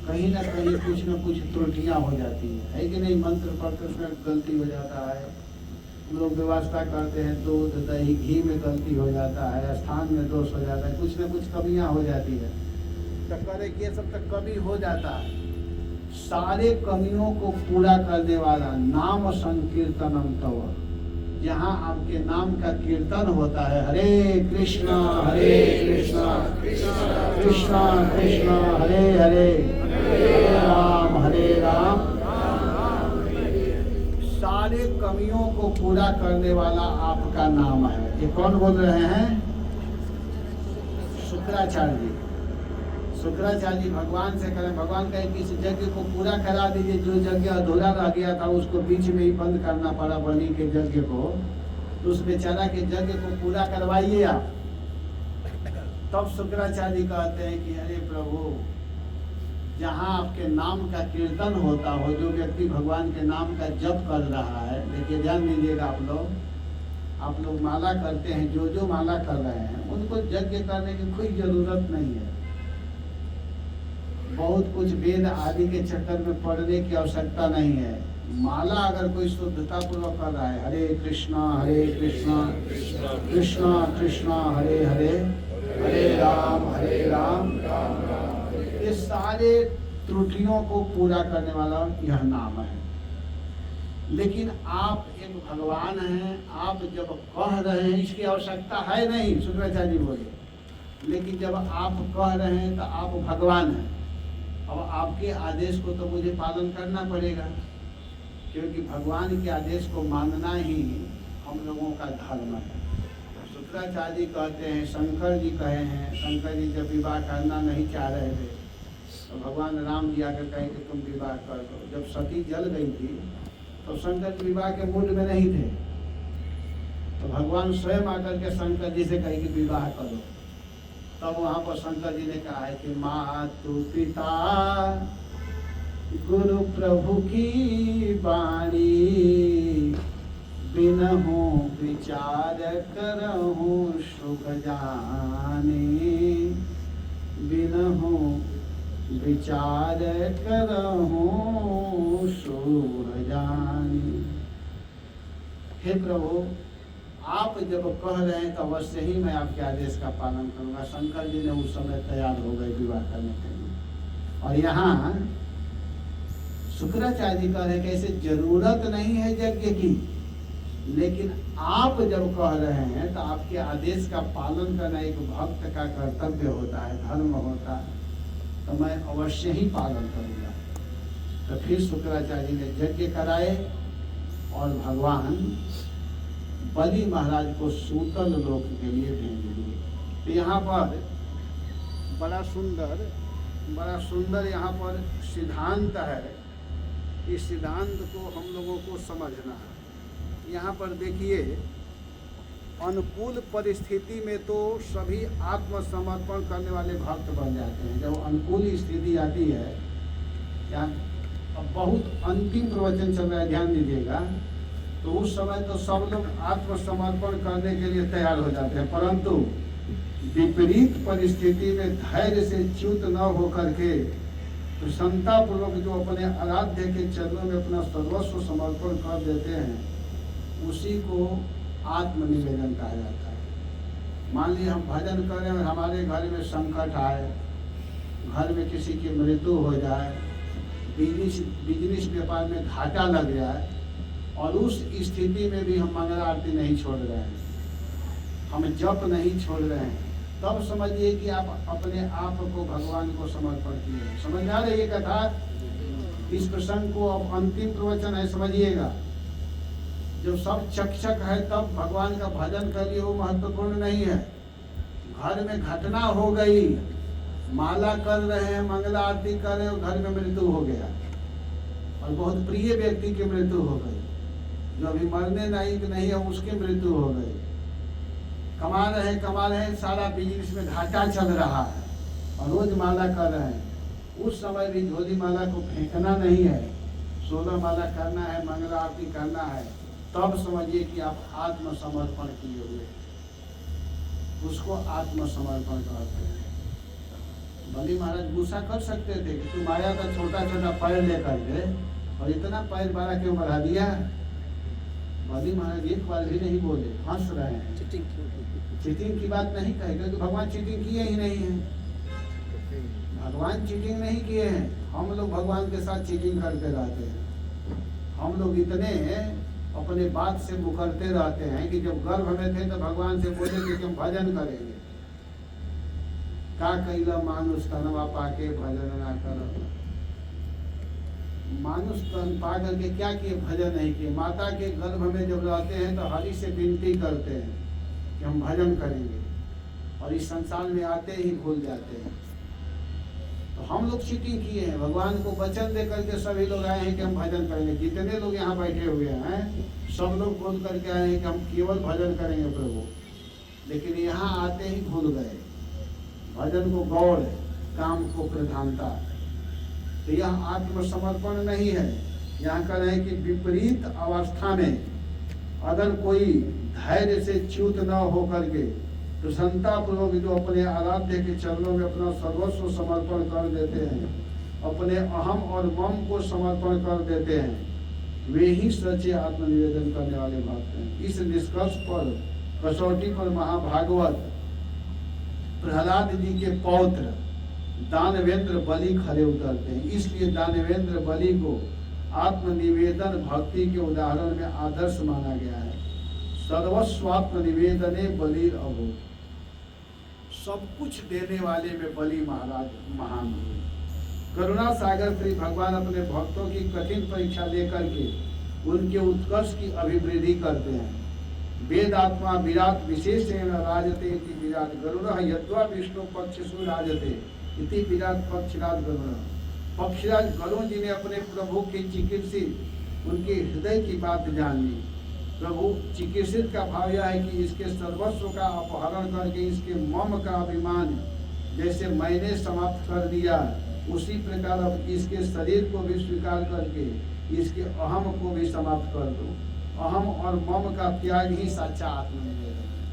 कहीं ना कहीं कुछ न कुछ त्रुटियां हो जाती है कि नहीं। मंत्र पढ़ते उसमें गलती हो जाता है, लोग व्यवस्था करते हैं, दूध दही घी में गलती हो जाता है, स्थान में दोष हो जाता है, कुछ न कुछ कमियां हो जाती है। तो करे कि ये सब तक कमी हो जाता है, सारे कमियों को पूरा करने वाला नाम संकीर्तनम तव। जहाँ आपके नाम का कीर्तन होता है, हरे कृष्णा कृष्णा कृष्णा कृष्णा हरे हरे, हरे राम सारे कमियों को पूरा करने वाला आपका नाम है। ये कौन बोल रहे हैं? शुक्राचार्य जी। शुक्राचार्य जी भगवान से करें, भगवान कहे कि इस यज्ञ को पूरा करा दीजिए, जो यज्ञ अधूरा रह गया था उसको बीच में ही बंद करना पड़ा बलि के यज्ञ को, तो उस बेचारा के यज्ञ को पूरा करवाइए आप। तब शुक्राचार्य जी कहते हैं कि अरे प्रभु, जहाँ आपके नाम का कीर्तन होता हो, जो व्यक्ति भगवान के नाम का जप कर रहा है, देखिए ध्यान दीजिएगा आप लोग माला करते हैं, जो माला कर रहे हैं उनको यज्ञ करने की कोई जरूरत नहीं है। बहुत कुछ वेद आदि के चक्कर में पड़ने की आवश्यकता नहीं है। माला अगर कोई शुद्धता पूर्वक कर रहा है, हरे कृष्णा कृष्णा कृष्णा हरे हरे, हरे राम ये सारे त्रुटियों को पूरा करने वाला यह नाम है। लेकिन आप एक भगवान हैं, आप जब कह रहे हैं इसकी आवश्यकता है नहीं, शुक्राचार्य जी बोले, लेकिन जब आप कह रहे हैं तो आप भगवान हैं। अब आपके आदेश को तो मुझे पालन करना पड़ेगा, क्योंकि भगवान के आदेश को मानना ही हम लोगों का धर्म है। शुक्राचार्य जी कहते हैं, शंकर जी कहे हैं, शंकर जी जब विवाह करना नहीं चाह रहे थे तो भगवान राम जी आकर कहे कि तुम विवाह कर दो। जब सती जल गई थी तो शंकर जी विवाह के मूड में नहीं थे, तो भगवान स्वयं आकर के शंकर जी से कहे कि विवाह करो। तब वहाँ पर शंकर जी ने कहा है कि मातु पिता गुरु प्रभु की वाणी, बिनहु विचार करहु सुख जाने, बिनहु विचार करहु सुख जाने। हे प्रभु, आप जब कह रहे हैं तो अवश्य ही मैं आपके आदेश का पालन करूंगा। शंकर जी ने उस समय तैयार हो गए विवाह करने के लिए। और यहाँ शुक्राचार्य जी कह रहे हैं कि ऐसे जरूरत नहीं है यज्ञ की, लेकिन आप जब कह रहे हैं तो आपके आदेश का पालन करना एक भक्त का कर्तव्य होता है, धर्म होता है, तो मैं अवश्य ही पालन करूंगा। तो फिर शुक्राचार्य जी ने यज्ञ कराए और भगवान बलि महाराज को सूतल लोक के लिए भेज दिए। तो यहाँ पर बड़ा सुंदर यहाँ पर सिद्धांत है। इस सिद्धांत को हम लोगों को समझना है। यहाँ पर देखिए, अनुकूल परिस्थिति में तो सभी आत्मसमर्पण करने वाले भक्त बन जाते हैं। जब अनुकूल स्थिति आती है, यहाँ अब बहुत अंतिम प्रवचन चल रहा है, ध्यान दीजिएगा, तो उस समय तो सब लोग आत्मसमर्पण करने के लिए तैयार हो जाते हैं, परंतु विपरीत परिस्थिति में धैर्य से च्युत न होकर के प्रसन्नता पूर्वक जो अपने आराध्य के चरणों में अपना सर्वस्व समर्पण कर देते हैं, उसी को आत्मनिवेदन कहा जाता है। मान लीजिए हम भजन करें और हमारे घर में संकट आए, घर में किसी की मृत्यु हो जाए, बिजनेस व्यापार में घाटा लग जाए, और उस स्थिति में भी हम मंगला आरती नहीं छोड़ रहे हैं, हम जप नहीं छोड़ रहे हैं, तब समझिए कि आप अपने आप को भगवान को समर्पण किए हैं। समझ आ रही है कथा? इस प्रसंग को अब अंतिम प्रवचन है, समझिएगा। जब सब चकचक है तब भगवान का भजन करिए, वो महत्वपूर्ण नहीं है। घर में घटना हो गई, माला कर रहे हैं, मंगला आरती कर रहे हैं, घर में मृत्यु हो गया और बहुत प्रिय व्यक्ति की मृत्यु हो गई, जो अभी मरने नहीं है उसकी मृत्यु हो गई। कमा रहे हैं, सारा बिजनेस में घाटा चल रहा है और रोज माला कर रहे हैं। उस समय भी झोली माला को फेंकना नहीं है, 16 माला करना है, मंगला आरती करना है। तब समझिए कि आप आत्मसमर्पण किए हुए, उसको आत्मसमर्पण कहते हैं। बलि महाराज गुस्सा कर सकते थे कि तुम आया था छोटा छोटा पैर लेकर के और इतना पैर बड़ा क्यों बढ़ा दिया। बलि महाराज एक बार भी नहीं बोले, हंस रहे हैं। चीटिंग की बात नहीं कहे, क्योंकि भगवान चीटिंग किए ही नहीं है। भगवान चीटिंग नहीं किए हैं, हम लोग भगवान के साथ चीटिंग करते रहते हैं। हम लोग इतने अपने बात से मुकरते रहते हैं कि जब गर्भ में थे तो भगवान से बोले थे कि हम भजन करेंगे। का कैला मानुष तनवा पाके भजन ना कर। मानुष तन पा करके क्या किए, भजन नहीं किए। माता के गर्भ में जब रहते हैं तो हरि से विनती करते हैं कि हम भजन करेंगे, और इस संसार में आते ही भूल जाते हैं। तो हम लोग चीटिंग किए हैं, भगवान को वचन दे करके सभी लोग आए हैं कि हम भजन करेंगे। जितने लोग यहाँ बैठे हुए हैं सब लोग बोल करके आए हैं कि हम केवल भजन करेंगे प्रभु, लेकिन यहाँ आते ही भूल गए। भजन को गौड़, काम को प्रधानता। तो यह आत्मसमर्पण नहीं है। यहाँ कह रहे हैं कि विपरीत अवस्था में अगर कोई धैर्य से च्युत न हो करके प्रसन्नता पूर्वक जो अपने आराध्य के चरणों में अपना सर्वस्व समर्पण कर देते हैं, अपने अहम और मम को समर्पण कर देते हैं, वे ही सच्चे आत्मनिवेदन करने वाले भक्त हैं। इस निष्कर्ष पर, कसौटी पर महाभागवत प्रहलाद जी के पौत्र दानवेंद्र बलि खड़े उतरते हैं। इसलिए दानवेंद्र बलि को आत्मनिवेदन भक्ति के उदाहरण में आदर्श माना गया है। सर्वस्वात्म निवेदने बलि अभूत। सब कुछ देने वाले में बलि महाराज महान हुए। करुणा सागर श्री भगवान अपने भक्तों की कठिन परीक्षा लेकर के उनके उत्कर्ष की अभिवृद्धि करते हैं। वेद आत्मा विराट विशेषेण राजते इति विराट गरुड़ यद्वा विष्णु पक्षसु राजते इति विराट पक्षराज गरुड़। पक्षराज गरुड़ जी ने अपने प्रभु की चिकित्सित उनके हृदय की बात जान ली। प्रभु चिकित्सित का भाव यह है कि इसके सर्वस्व का अपहरण करके इसके मम का अभिमान जैसे मैंने समाप्त कर दिया, उसी प्रकार अब इसके शरीर को भी स्वीकार करके इसके अहम को भी समाप्त कर दो। अहम और मम का त्याग ही सच्चा आत्मनिवेदन है।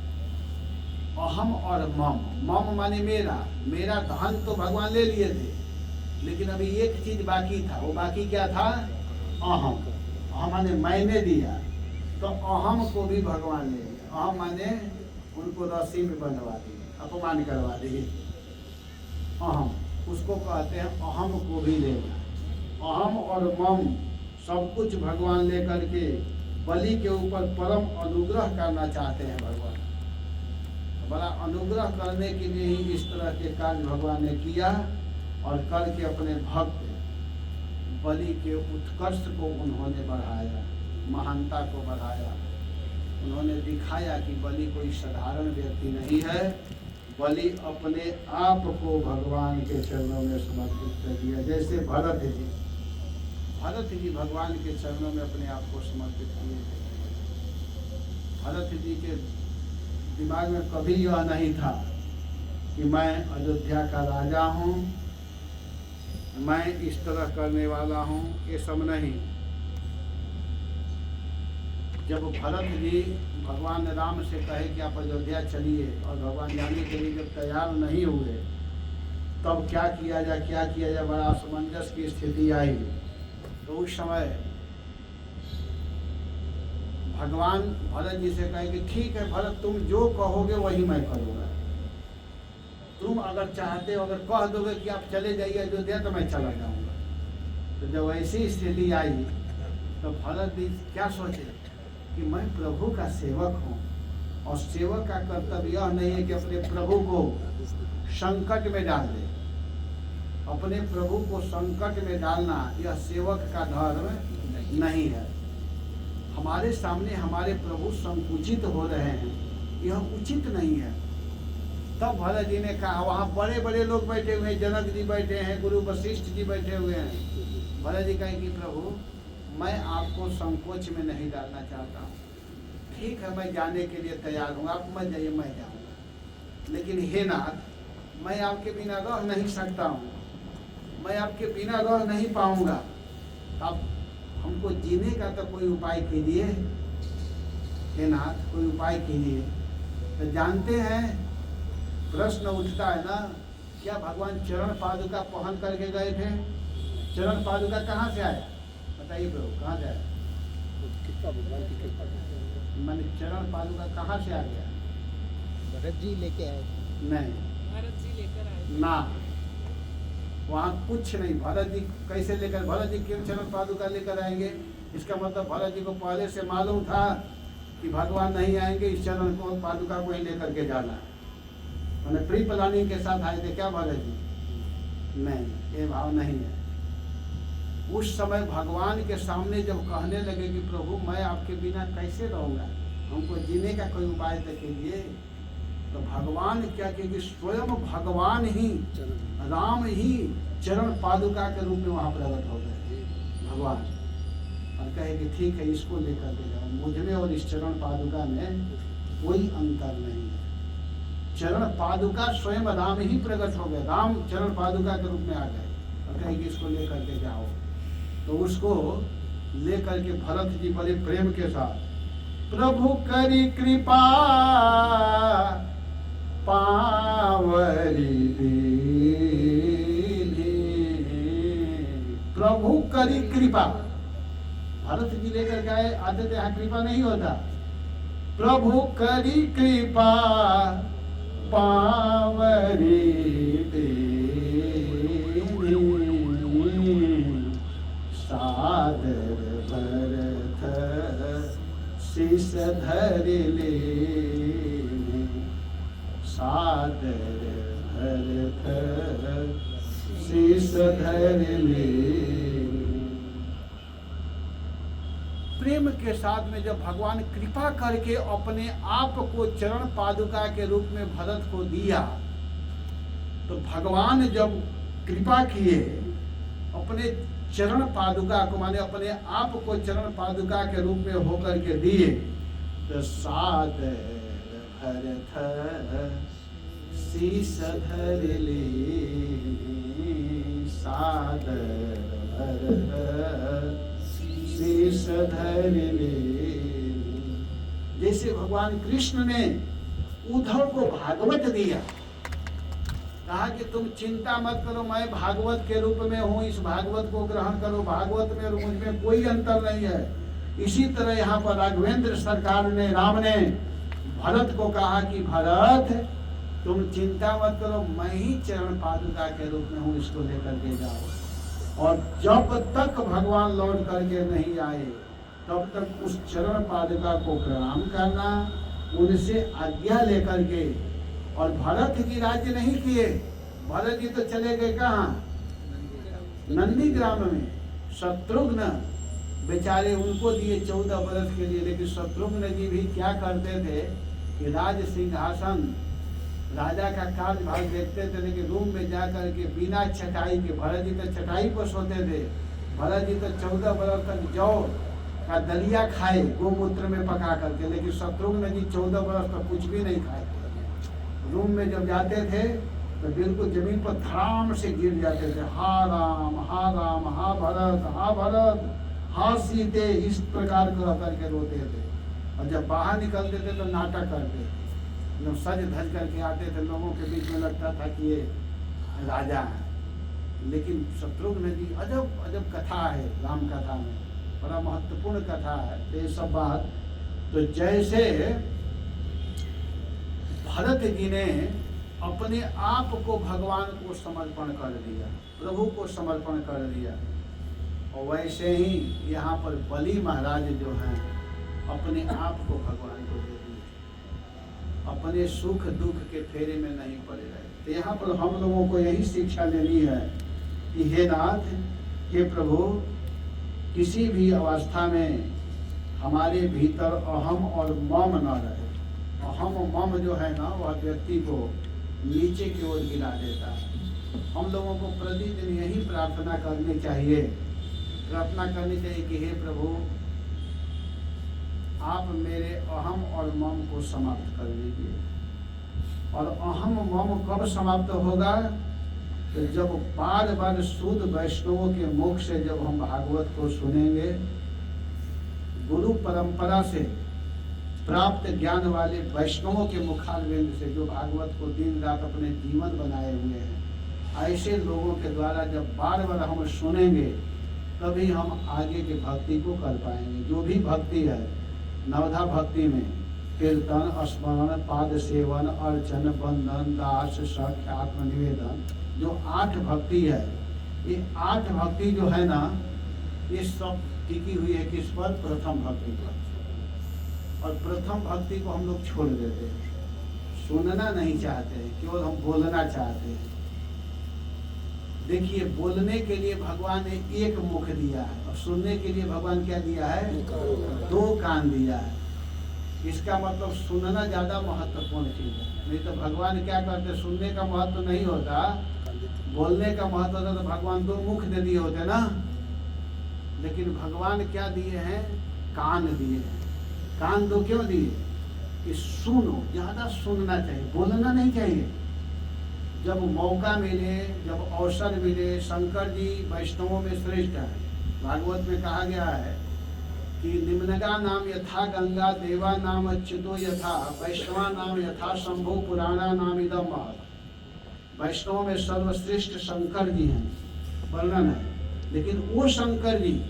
अहम और मम, मम माने मेरा, मेरा धन तो भगवान ले लिए थे, लेकिन अभी एक चीज बाकी था। वो बाकी क्या था? अहम। अहम माने मैंने दिया, तो अहम को भी भगवान ले लिया। अहम माने उनको रस्सी में बंधवा दिए, अपमान करवा दिए। अहम उसको कहते हैं अहम को भी लेना। अहम और मम सब कुछ भगवान लेकर के बलि के ऊपर परम अनुग्रह करना चाहते हैं भगवान। बड़ा अनुग्रह करने के लिए ही इस तरह के कार्य भगवान ने किया, और करके अपने भक्त बलि के उत्कर्ष को उन्होंने बढ़ाया, महानता को बढ़ाया। उन्होंने दिखाया कि बलि कोई साधारण व्यक्ति नहीं है। बलि अपने आप को भगवान के चरणों में समर्पित कर दिया। जैसे भरत जी भगवान के चरणों में अपने आप को समर्पित किए थे। भरत जी के दिमाग में कभी यह नहीं था कि मैं अयोध्या का राजा हूँ, मैं इस तरह करने वाला हूँ, ये सब नहीं। जब भरत जी भगवान राम से कहे कि आप अयोध्या चलिए, और भगवान जाने के लिए जब तैयार नहीं हुए, तब क्या किया जाए, बड़ा असमंजस की स्थिति आई। तो उस समय भगवान भरत जी से कहे कि ठीक है भरत, तुम जो कहोगे वही मैं करूँगा। तुम अगर चाहते हो, अगर कह दोगे कि आप चले जाइए अयोध्या, तो मैं चला जाऊँगा। तो जब ऐसी स्थिति आई तो भरत जी क्या सोचे कि मैं प्रभु का सेवक हूँ, और सेवक का कर्तव्य यह नहीं है कि अपने प्रभु को संकट में डाल दे। अपने प्रभु को संकट में डालना यह सेवक का धर्म नहीं है। हमारे सामने हमारे प्रभु संकुचित हो रहे हैं, यह उचित नहीं है। तब भरत जी ने कहा, वहाँ बड़े बड़े लोग बैठे हुए हैं, जनक जी बैठे हैं, गुरु वशिष्ठ जी बैठे हुए हैं। भरत जी कहे कि प्रभु मैं आपको संकोच में नहीं डालना चाहता हूँ, ठीक है मैं जाने के लिए तैयार हूँ, आप मत जाइए मैं जाऊँगा, लेकिन हे नाथ मैं आपके बिना रह नहीं सकता हूँ, मैं आपके बिना रह नहीं पाऊँगा। अब हमको जीने का तो कोई उपाय कीजिए, हे नाथ कोई उपाय कीजिए। तो जानते हैं प्रश्न उठता है ना, क्या भगवान चरण पादुका पहन करके गए थे? चरण पादुका कहाँ से आया बताइए प्रभु, कहाँ से आया? भगवान की कृपा मैंने चरण पादुका कहाँ से आ गया? भरत जी लेके आए। नहीं, भरत जी लेकर आए ना वहाँ कुछ नहीं। भरत जी कैसे लेकर, भरत जी क्यों चरण पादुका लेकर आएंगे? इसका मतलब भरत जी को पहले से मालूम था कि भगवान नहीं आएंगे, इस चरण को पादुका को ही लेकर के जाना है। मैंने प्री प्लानिंग के साथ आए थे क्या भरत जी? नहीं, ये भाव नहीं है। उस समय भगवान के सामने जब कहने लगे कि प्रभु मैं आपके बिना कैसे रहूँगा, हमको जीने का कोई उपाय तो कीजिए, तो भगवान क्या किए कि स्वयं भगवान ही, राम ही चरण पादुका के रूप में वहाँ प्रकट हो गए भगवान, और कहे कि ठीक है इसको लेकर के जाओ। मुझ में और इस चरण पादुका में कोई अंतर नहीं है। चरण पादुका स्वयं राम ही प्रकट हो गए, राम चरण पादुका के रूप में आ गए और कहे कि इसको लेकर के जाओ। तो उसको लेकर के भरत जी बड़े प्रेम के साथ, प्रभु करी कृपा पावरी दीनी, प्रभु करी कृपा। भरत जी लेकर के आए, आते थे यहाँ कृपा नहीं होता। प्रभु करी कृपा पावरी दीनी, सादर भरत शीस धरि लेने, सादर भरत शीस धरि लेने। प्रेम के साथ में जब भगवान कृपा करके अपने आप को चरण पादुका के रूप में भरत को दिया, तो भगवान जब कृपा किए अपने चरण पादुका को, माने अपने आप को चरण पादुका के रूप में होकर के दिए, तो सादर भरत शीस धरि लेने, सादर भरत शीस धरि लेने। जैसे भगवान कृष्ण ने उद्धव को भागवत दिया, कहा कि तुम चिंता मत करो, मैं भागवत के रूप में हूँ, इस भागवत को ग्रहण करो, भागवत में और मुझ में कोई अंतर नहीं है। इसी तरह यहाँ पर राघवेंद्र सरकार ने, राम ने भरत को कहा कि भरत तुम चिंता मत करो, मैं ही चरण पादुका के रूप में हूँ, इसको लेकर के जाओ। और जब तक भगवान लौट करके नहीं आए तब तक उस चरण पादुका को प्रणाम करना, उनसे आज्ञा लेकर के। और भरत जी राज्य नहीं किए, भरत जी तो चले गए कहाँ? नंदी ग्राम में। शत्रुघ्न बेचारे उनको दिए 14 वर्ष के लिए, लेकिन शत्रुघ्न जी भी क्या करते थे कि राज सिंहासन, राजा का कार्यभार देखते थे, लेकिन रूम में जा करके बिना चटाई के, भरत जी तो चटाई पर सोते थे, भरत जी तो 14 वर्ष तक जौ का दलिया खाए गोमूत्र में पका करके, लेकिन शत्रुघ्न जी 14 वर्ष तक कुछ भी नहीं खाए। रूम में जब जाते थे तो बिल्कुल जमीन पर धड़ाम से गिर जाते थे, हा राम हा राम, हा भरत हा भरत, हा सीते, इस प्रकार कर करके रोते थे। और जब बाहर निकलते थे तो नाटक करते थे, जब सज धज करके आते थे लोगों के बीच में लगता था कि ये राजा है। लेकिन शत्रुघ्न जी, अजब अजब कथा है राम कथा में, बड़ा महत्वपूर्ण कथा है। तो ये सब बात, तो जैसे भरत जी ने अपने आप को भगवान को समर्पण कर दिया, प्रभु को समर्पण कर दिया, और वैसे ही यहाँ पर बलि महाराज जो हैं अपने आप को भगवान को दे दिए, अपने सुख दुख के फेरे में नहीं पड़े रहे। तो यहाँ पर हम लोगों को यही शिक्षा लेनी है कि हे नाथ, हे प्रभु, किसी भी अवस्था में हमारे भीतर अहम और मम न रहे। अहम और मम जो है ना, वह व्यक्ति को नीचे की ओर गिरा देता है। हम लोगों को प्रतिदिन यही प्रार्थना करनी चाहिए, प्रार्थना करनी चाहिए कि हे प्रभु, आप मेरे अहम और मम को समाप्त कर दीजिए। और अहम मम कब समाप्त होगा? तो जब बार बार शुद्ध वैष्णवों के मुख से जब हम भागवत को सुनेंगे, गुरु परंपरा से प्राप्त ज्ञान वाले वैष्णवों के मुखारविंद से, जो भागवत को दिन रात अपने जीवन बनाए हुए हैं, ऐसे लोगों के द्वारा जब बार बार हम सुनेंगे, तभी हम आगे की भक्ति को कर पाएंगे। जो भी भक्ति है, नवधा भक्ति में कीर्तन, स्मरण, पाद सेवन, अर्चन, बंधन, दास, सख्य, आत्मनिवेदन, जो 8 भक्ति है, ये 8 भक्ति जो है ना, ये सब टिकी हुई है किस पर? प्रथम भक्ति पर। और प्रथम भक्ति को हम लोग छोड़ देते हैं, सुनना नहीं चाहते हैं, केवल हम बोलना चाहते हैं। देखिए, बोलने के लिए भगवान ने एक मुख दिया है और सुनने के लिए भगवान क्या दिया है? 2 कान दिया है। इसका मतलब सुनना ज्यादा महत्वपूर्ण चीज है। नहीं तो भगवान क्या करते, सुनने का महत्व नहीं होता, बोलने का महत्व होता तो भगवान 2 मुख दे दिए होते ना। लेकिन भगवान क्या दिए हैं? कान दिए हैं। कान 2 क्यों दिए? कि सुनो, ज्यादा सुनना चाहिए, बोलना नहीं चाहिए। जब मौका मिले, जब अवसर मिले, शंकर जी वैष्णवों में श्रेष्ठ है। भागवत में कहा गया है कि निम्नगा नाम यथा गंगा, देवा नाम अच्युतो यथा, वैष्णवा नाम यथा शंभु, पुराणा नाम इदम महत्। वैष्णवों में सर्वश्रेष्ठ शंकर जी हैं, वर्णन है। लेकिन वो शंकर जी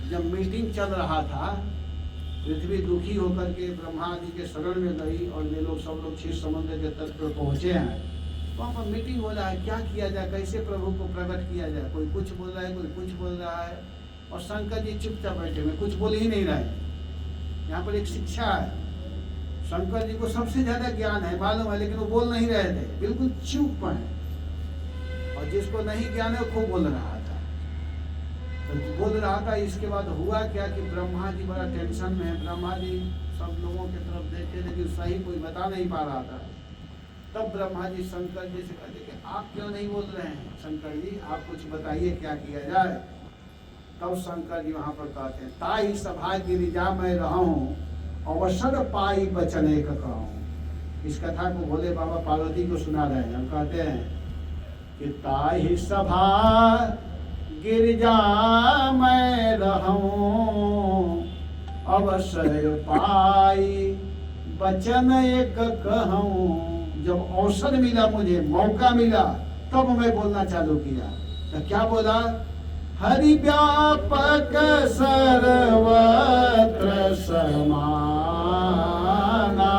जब मीटिंग चल रहा था, पृथ्वी दुखी होकर के ब्रह्मा जी के शरण में गई और वे लोग सब लोग क्षीर समुद्र के तट पर पहुंचे हैं। वहाँ पर मीटिंग हो रहा है, क्या किया जाए, कैसे प्रभु को प्रकट किया जाए। कोई कुछ बोल रहा है, कोई कुछ बोल रहा है, और शंकर जी चुपचाप बैठे हुए, कुछ बोल ही नहीं रहे। यहाँ पर एक शिक्षा है, शंकर जी को सबसे ज्यादा ज्ञान है, मालूम है, लेकिन वो बोल नहीं रहे थे, बिल्कुल चुप है। और जिसको नहीं ज्ञान है वो खूब बोल रहा था, तो बोल रहा था। इसके बाद हुआ क्या कि ब्रह्मा जी बड़ा टेंशन में है। ब्रह्मा जी सब लोगों की तरफ देखे, लेकिन सही कोई बता नहीं पा रहा था। तब ब्रह्मा जी शंकर जी से कहते कि आप क्यों नहीं बोल रहे हैं? शंकर जी आप कुछ बताइए, क्या किया जाए? तब शंकर जी वहां पर कहते हैं, ताई सभा गिरिजा मैं रहूं, अवसर पाई बचन एक कहूं। इस कथा को भोले बाबा पार्वती को सुना रहे हैं। हम कहते हैं कि ताई सभा गिरिजा मैं रहूं, अवसर पाई बचन एक कहूं। जब अवसर मिला, मुझे मौका मिला, तब मैं बोलना चालू किया। तो क्या बोला? हरि व्यापक सर्वत्र समाना,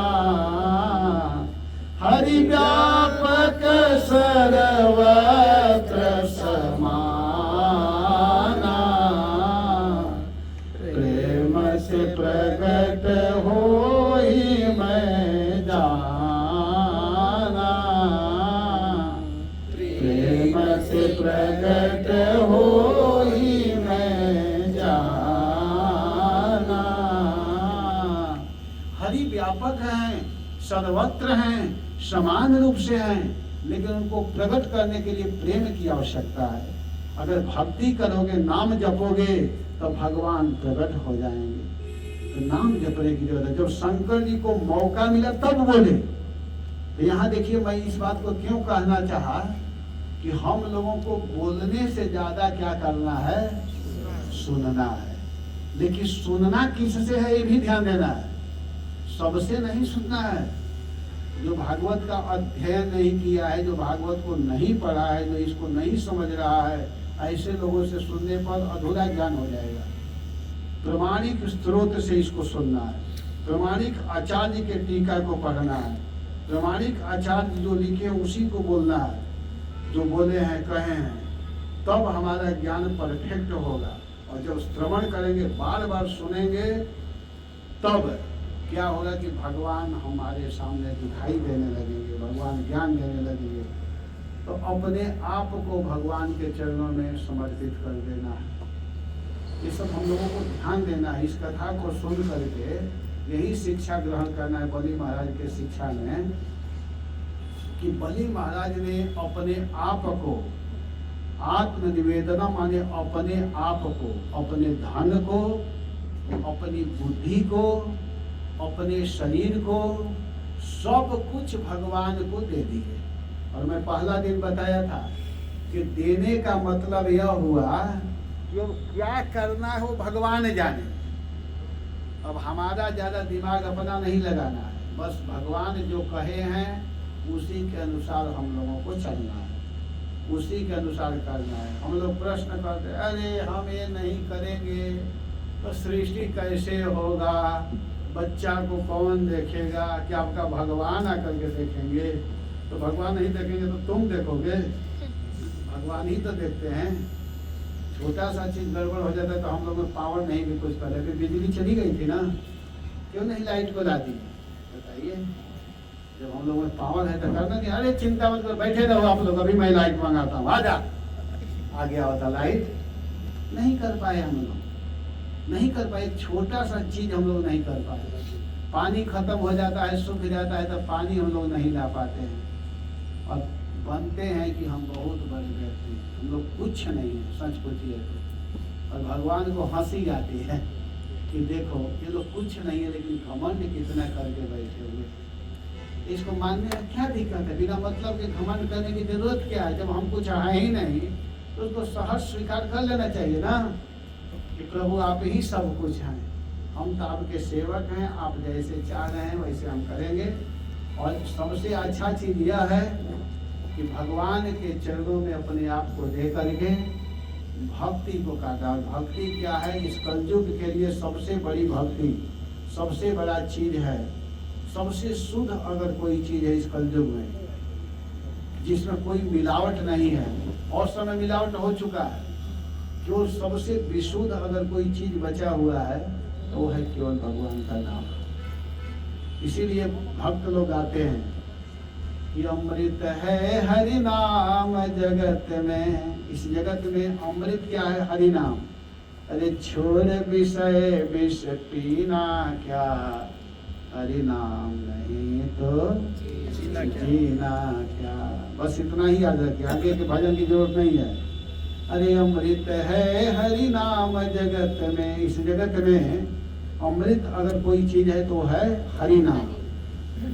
हरि व्यापक सर्वत्र समाना, प्रेम से प्रकट होई मैं जाना, प्रेम से प्रकट होई मैं जाना। हरि व्यापक हैं, सर्वत्र हैं, समान रूप से हैं, लेकिन उनको प्रकट करने के लिए प्रेम की आवश्यकता है। अगर भक्ति करोगे, नाम जपोगे, तो भगवान प्रकट हो जाएंगे। तो नाम जपने की जरूरत है। जब शंकर जी को मौका मिला तब बोले। तो यहाँ देखिए, मैं इस बात को क्यों कहना चाहा कि हम लोगों को बोलने से ज्यादा क्या करना है? सुनना है। लेकिन सुनना किससे है ये भी ध्यान देना है, सबसे नहीं सुनना है। जो भागवत का अध्ययन नहीं किया है, जो भागवत को नहीं पढ़ा है, जो इसको नहीं समझ रहा है, ऐसे लोगों से सुनने पर अधूरा ज्ञान हो जाएगा। प्रमाणिक स्रोत से इसको सुनना है, प्रमाणिक आचार्य के टीका को पढ़ना है, प्रमाणिक आचार्य जो लिखे उसी को बोलना है, जो बोले हैं कहे हैं, तब हमारा ज्ञान परफेक्ट होगा। और जब श्रवण करेंगे, बार बार सुनेंगे, तब क्या होगा कि भगवान हमारे सामने दिखाई देने लगेंगे, भगवान ज्ञान देने लगेंगे। तो अपने आप को भगवान के चरणों में समर्पित कर देना है। ये सब हम लोगों को ध्यान देना है। इस कथा को सुन करके यही शिक्षा ग्रहण करना है बलि महाराज के शिक्षा में, कि बलि महाराज ने अपने आप को आत्मनिवेदना माने अपने आप को, अपने धन को, अपनी बुद्धि को, अपने शरीर को, सब कुछ भगवान को दे दिए। और मैं पहला दिन बताया था कि देने का मतलब यह हुआ कि अब क्या करना है वो भगवान जाने। अब हमारा ज्यादा दिमाग अपना नहीं लगाना है, बस भगवान जो कहे हैं उसी के अनुसार हम लोगों को चलना है, उसी के अनुसार करना है। हम लोग प्रश्न करते, अरे हम ये नहीं करेंगे तो सृष्टि कैसे होगा, बच्चा को कौन देखेगा, क्या आपका भगवान आकर के देखेंगे? तो भगवान नहीं देखेंगे तो तुम देखोगे। भगवान ही तो देखते हैं। छोटा सा चीज गड़बड़ हो जाता है तो हम लोग में पावर नहीं भी कुछ करे। अभी बिजली चली गई थी ना, क्यों नहीं लाइट को ला दी? बताइए, जब हम लोग में पावर है तो करना नहीं। अरे चिंता मत करो, बैठे रहो आप लोग, अभी मैं लाइट मंगाता हूँ, आ जा। आ गया होता लाइट। नहीं कर पाए हम लोग, नहीं कर पाए। छोटा सा चीज हम लोग नहीं कर पाए। पानी खत्म हो जाता है, सूख जाता है, तो पानी हम लोग नहीं ला पाते हैं और बनते हैं कि हम बहुत बड़े व्यक्ति, हम लोग कुछ नहीं है। सच पूछिए तो, और भगवान को हंसी आती है कि देखो ये लोग कुछ नहीं है, लेकिन घमंड कितना करके बैठे हुए। इसको मानने में क्या दिक्कत है? बिना मतलब के घमंड करने की जरूरत क्या है? जब हम कुछ है ही नहीं तो उसको सहज स्वीकार कर लेना चाहिए ना कि प्रभु आप ही सब कुछ हैं, हम तो आपके सेवक हैं, आप जैसे चाह रहे हैं वैसे हम करेंगे। और सबसे अच्छा चीज यह है कि भगवान के चरणों में अपने आप को दे करके भक्ति को काटा। भक्ति क्या है? इस कलयुग के लिए सबसे बड़ी भक्ति, सबसे बड़ा चीज है, सबसे शुद्ध अगर कोई चीज है इस कलयुग में, जिसमें कोई मिलावट नहीं है। और समय मिलावट हो चुका है। जो सबसे विशुद्ध अगर कोई चीज बचा हुआ है तो वो है केवल भगवान का नाम। इसीलिए भक्त लोग आते हैं कि अमृत है हरि नाम जगत में। इस जगत में अमृत क्या है? हरि नाम। अरे छोड़ विषय विष पीना क्या, हरि नाम नहीं तो जीना क्या। बस इतना ही याद रखिए, आगे के भजन की जरूरत नहीं है। अरे अमृत है हरि नाम जगत में। इस जगत में अमृत अगर कोई चीज है तो है हरि नाम।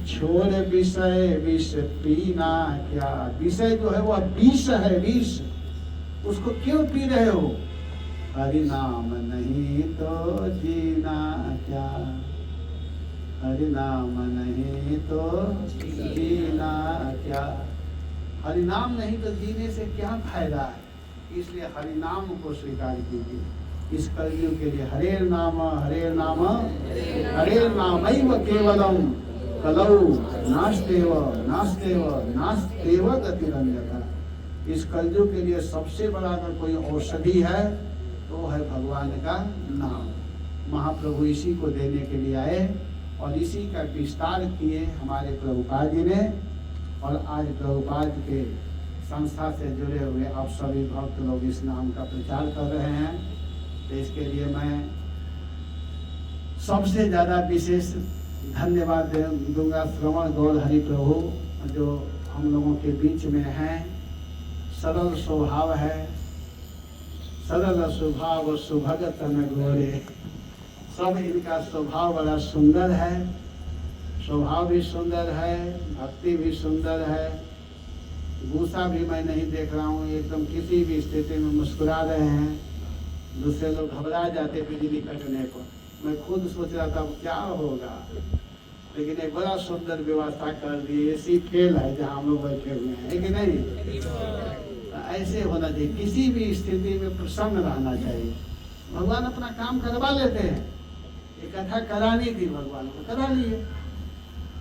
छोड़ विषय विष पीना क्या। विषय जो है वह विष है, विष। उसको क्यों पी रहे हो? हरि नाम नहीं तो जीना क्या, हरि नाम नहीं तो जीना क्या। हरि नाम नहीं तो जीने से क्या फायदा है? इसलिए हरि नाम को स्वीकार कीजिए इस कलयुग के लिए। हरे नाम हरे नाम हरे नामैव केवलम कलौ नास्तेव नास्तेव नास्तेव गतिरन्यथा। इस कलयुग के लिए सबसे बड़ा अगर कोई औषधि है तो है भगवान का नाम। महाप्रभु इसी को देने के लिए आए और इसी का विस्तार किए हमारे प्रभुपाद जी ने। और आज प्रभुपाद के संस्था से जुड़े हुए आप सभी भक्त लोग इस नाम का प्रचार कर रहे हैं। तो इसके लिए मैं सबसे ज़्यादा विशेष धन्यवाद दूंगा श्रवण गौर हरि प्रभु, जो हम लोगों के बीच में हैं। सरल स्वभाव है, सरल स्वभाव सुभगत न गोरे। सब इनका स्वभाव बड़ा सुंदर है, स्वभाव भी सुंदर है, भक्ति भी सुंदर है। गुस्सा भी मैं नहीं देख रहा हूँ, एकदम किसी भी स्थिति में मुस्कुरा रहे हैं। दूसरे लोग घबरा जाते बिजली कटने पर, मैं खुद सोच रहा था क्या होगा, लेकिन एक बड़ा सुंदर व्यवस्था कर दी। एसी फेल है जहाँ हम लोग बैठे हुए हैं, कि नहीं? ऐसे होना चाहिए, किसी भी स्थिति में प्रसन्न रहना चाहिए। भगवान अपना काम करवा लेते हैं। ये कथा करानी थी भगवान को, करा लिए।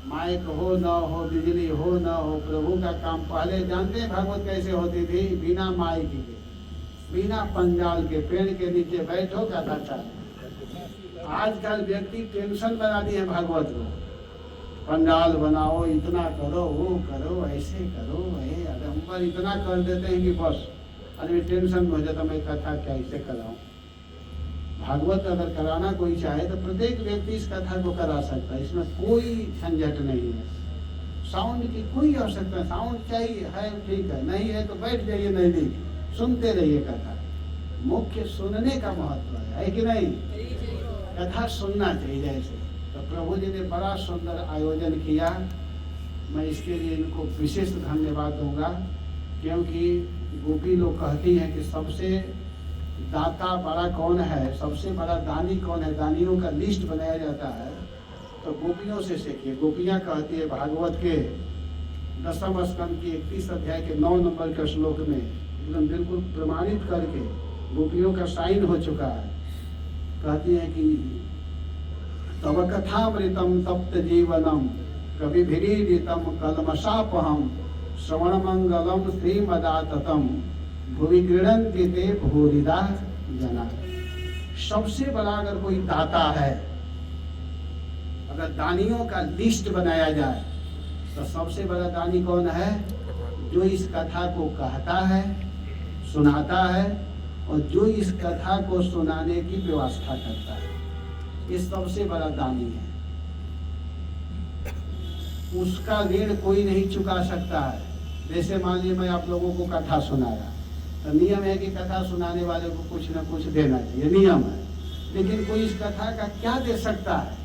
माइक हो न हो, बिजली हो न हो, प्रभु का काम पहले जानते हैं भागवत कैसे होती थी? बिना माइक के, बिना पंजाल के, पेड़ के नीचे बैठो कथा चले। आजकल व्यक्ति टेंशन बना दिए भागवत को, पंडाल बनाओ, इतना करो, वो करो, ऐसे करो, अगर इतना कर देते हैं कि बस आदमी टेंशन में हो जाता, मैं कथा कैसे कराऊं। भागवत अगर कराना कोई चाहे तो प्रत्येक व्यक्ति इस कथा को करा सकता है, इसमें कोई झंझट नहीं है। साउंड की कोई आवश्यकता, साउंड चाहिए है ठीक है, नहीं है तो बैठ जाइए नजदीक, सुनते रहिए कथा। मुख्य सुनने का महत्व है कि नहीं? कथा सुनना चाहिए। जैसे तो प्रभु जी ने बड़ा सुंदर आयोजन किया, मैं इसके लिए इनको विशेष धन्यवाद दूंगा। क्योंकि गोपी लोग कहती हैं कि सबसे दाता बड़ा कौन है, सबसे बड़ा दानी कौन है, दानियों का लिस्ट बनाया जाता है तो गोपियों से सीखिए। गोपियाँ कहती है भागवत के 10वें स्कंद की 31 अध्याय के 9 नंबर के श्लोक में एकदम बिल्कुल प्रमाणित करके गोपियों का साइन हो चुका है। कहती है कि तव कथामृतम तप्त जीवनम कविभिरीडितम कलमशापहम श्रवण मंगलम श्रीमदाततम भुवि ते भूरिदा जना। सबसे बड़ा अगर कोई दाता है, अगर दानियों का लिस्ट बनाया जाए तो सबसे बड़ा दानी कौन है? जो इस कथा को कहता है, सुनाता है और जो इस कथा को सुनाने की व्यवस्था करता है, ये सबसे बड़ा दानी है। उसका ऋण कोई नहीं चुका सकता है। जैसे मान लीजिए मैं आप लोगों को कथा सुनाया, तो नियम है कि कथा सुनाने वाले को कुछ न कुछ देना चाहिए, नियम है। लेकिन कोई इस कथा का क्या दे सकता है?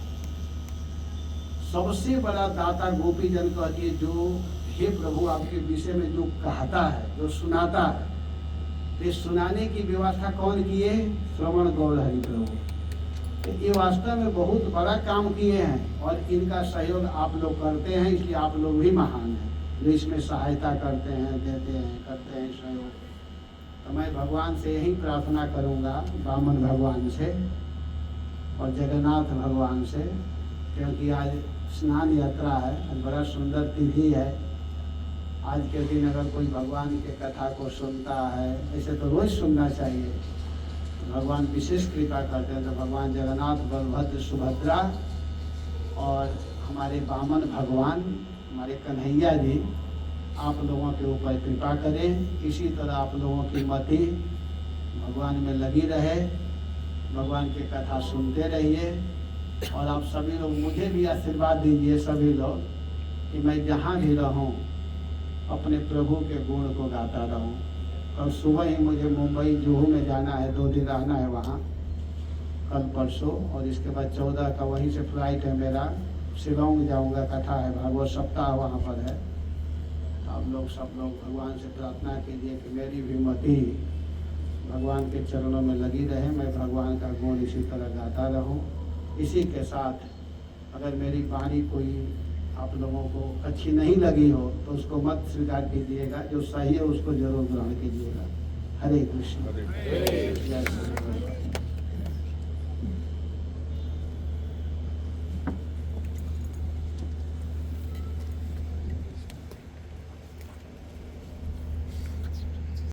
सबसे बड़ा दाता गोपीजन कहती है, जो हे प्रभु आपके विषय में जो कहता है, जो सुनाता है, तो सुनाने की व्यवस्था कौन किए? श्रवण गौर हरि प्रभु। तो ये वास्तव में बहुत बड़ा काम किए हैं और इनका सहयोग आप लोग करते हैं, इसलिए आप लोग भी महान हैं जो इसमें सहायता करते हैं, देते हैं, करते हैं सहयोग। तो मैं भगवान से यही प्रार्थना करूंगा, वामन भगवान से और जगन्नाथ भगवान से, क्योंकि आज स्नान यात्रा है, आज बड़ा सुंदर तिथि है। आज के दिन अगर कोई भगवान के कथा को सुनता है, ऐसे तो रोज सुनना चाहिए, तो भगवान विशेष कृपा करते हैं। तो भगवान जगन्नाथ, बलभद्र, सुभद्रा और हमारे वामन भगवान, हमारे कन्हैया जी आप लोगों के ऊपर कृपा करें। इसी तरह आप लोगों की मति भगवान में लगी रहे, भगवान की कथा सुनते रहिए और आप सभी लोग मुझे भी आशीर्वाद दीजिए, सभी लोग, कि मैं जहाँ भी रहूँ अपने प्रभु के गुण को गाता रहूं। कल सुबह ही मुझे मुंबई जुहू में जाना है, 2 दिन रहना है वहाँ, कल परसों, और इसके बाद 14 का वहीं से फ्लाइट है मेरा, शिलोंग जाऊँगा, कथा है, भागवत सप्ताह वहाँ पर है। आप लोग सब लोग भगवान से प्रार्थना कीजिए कि मेरी भी मति भगवान के चरणों में लगी रहे, मैं भगवान का गुण इसी तरह गाता रहूँ। इसी के साथ अगर मेरी वाणी कोई आप लोगों को अच्छी नहीं लगी हो तो उसको मत स्वीकार कीजिएगा, जो सही है उसको जरूर ग्रहण कीजिएगा। हरे कृष्ण।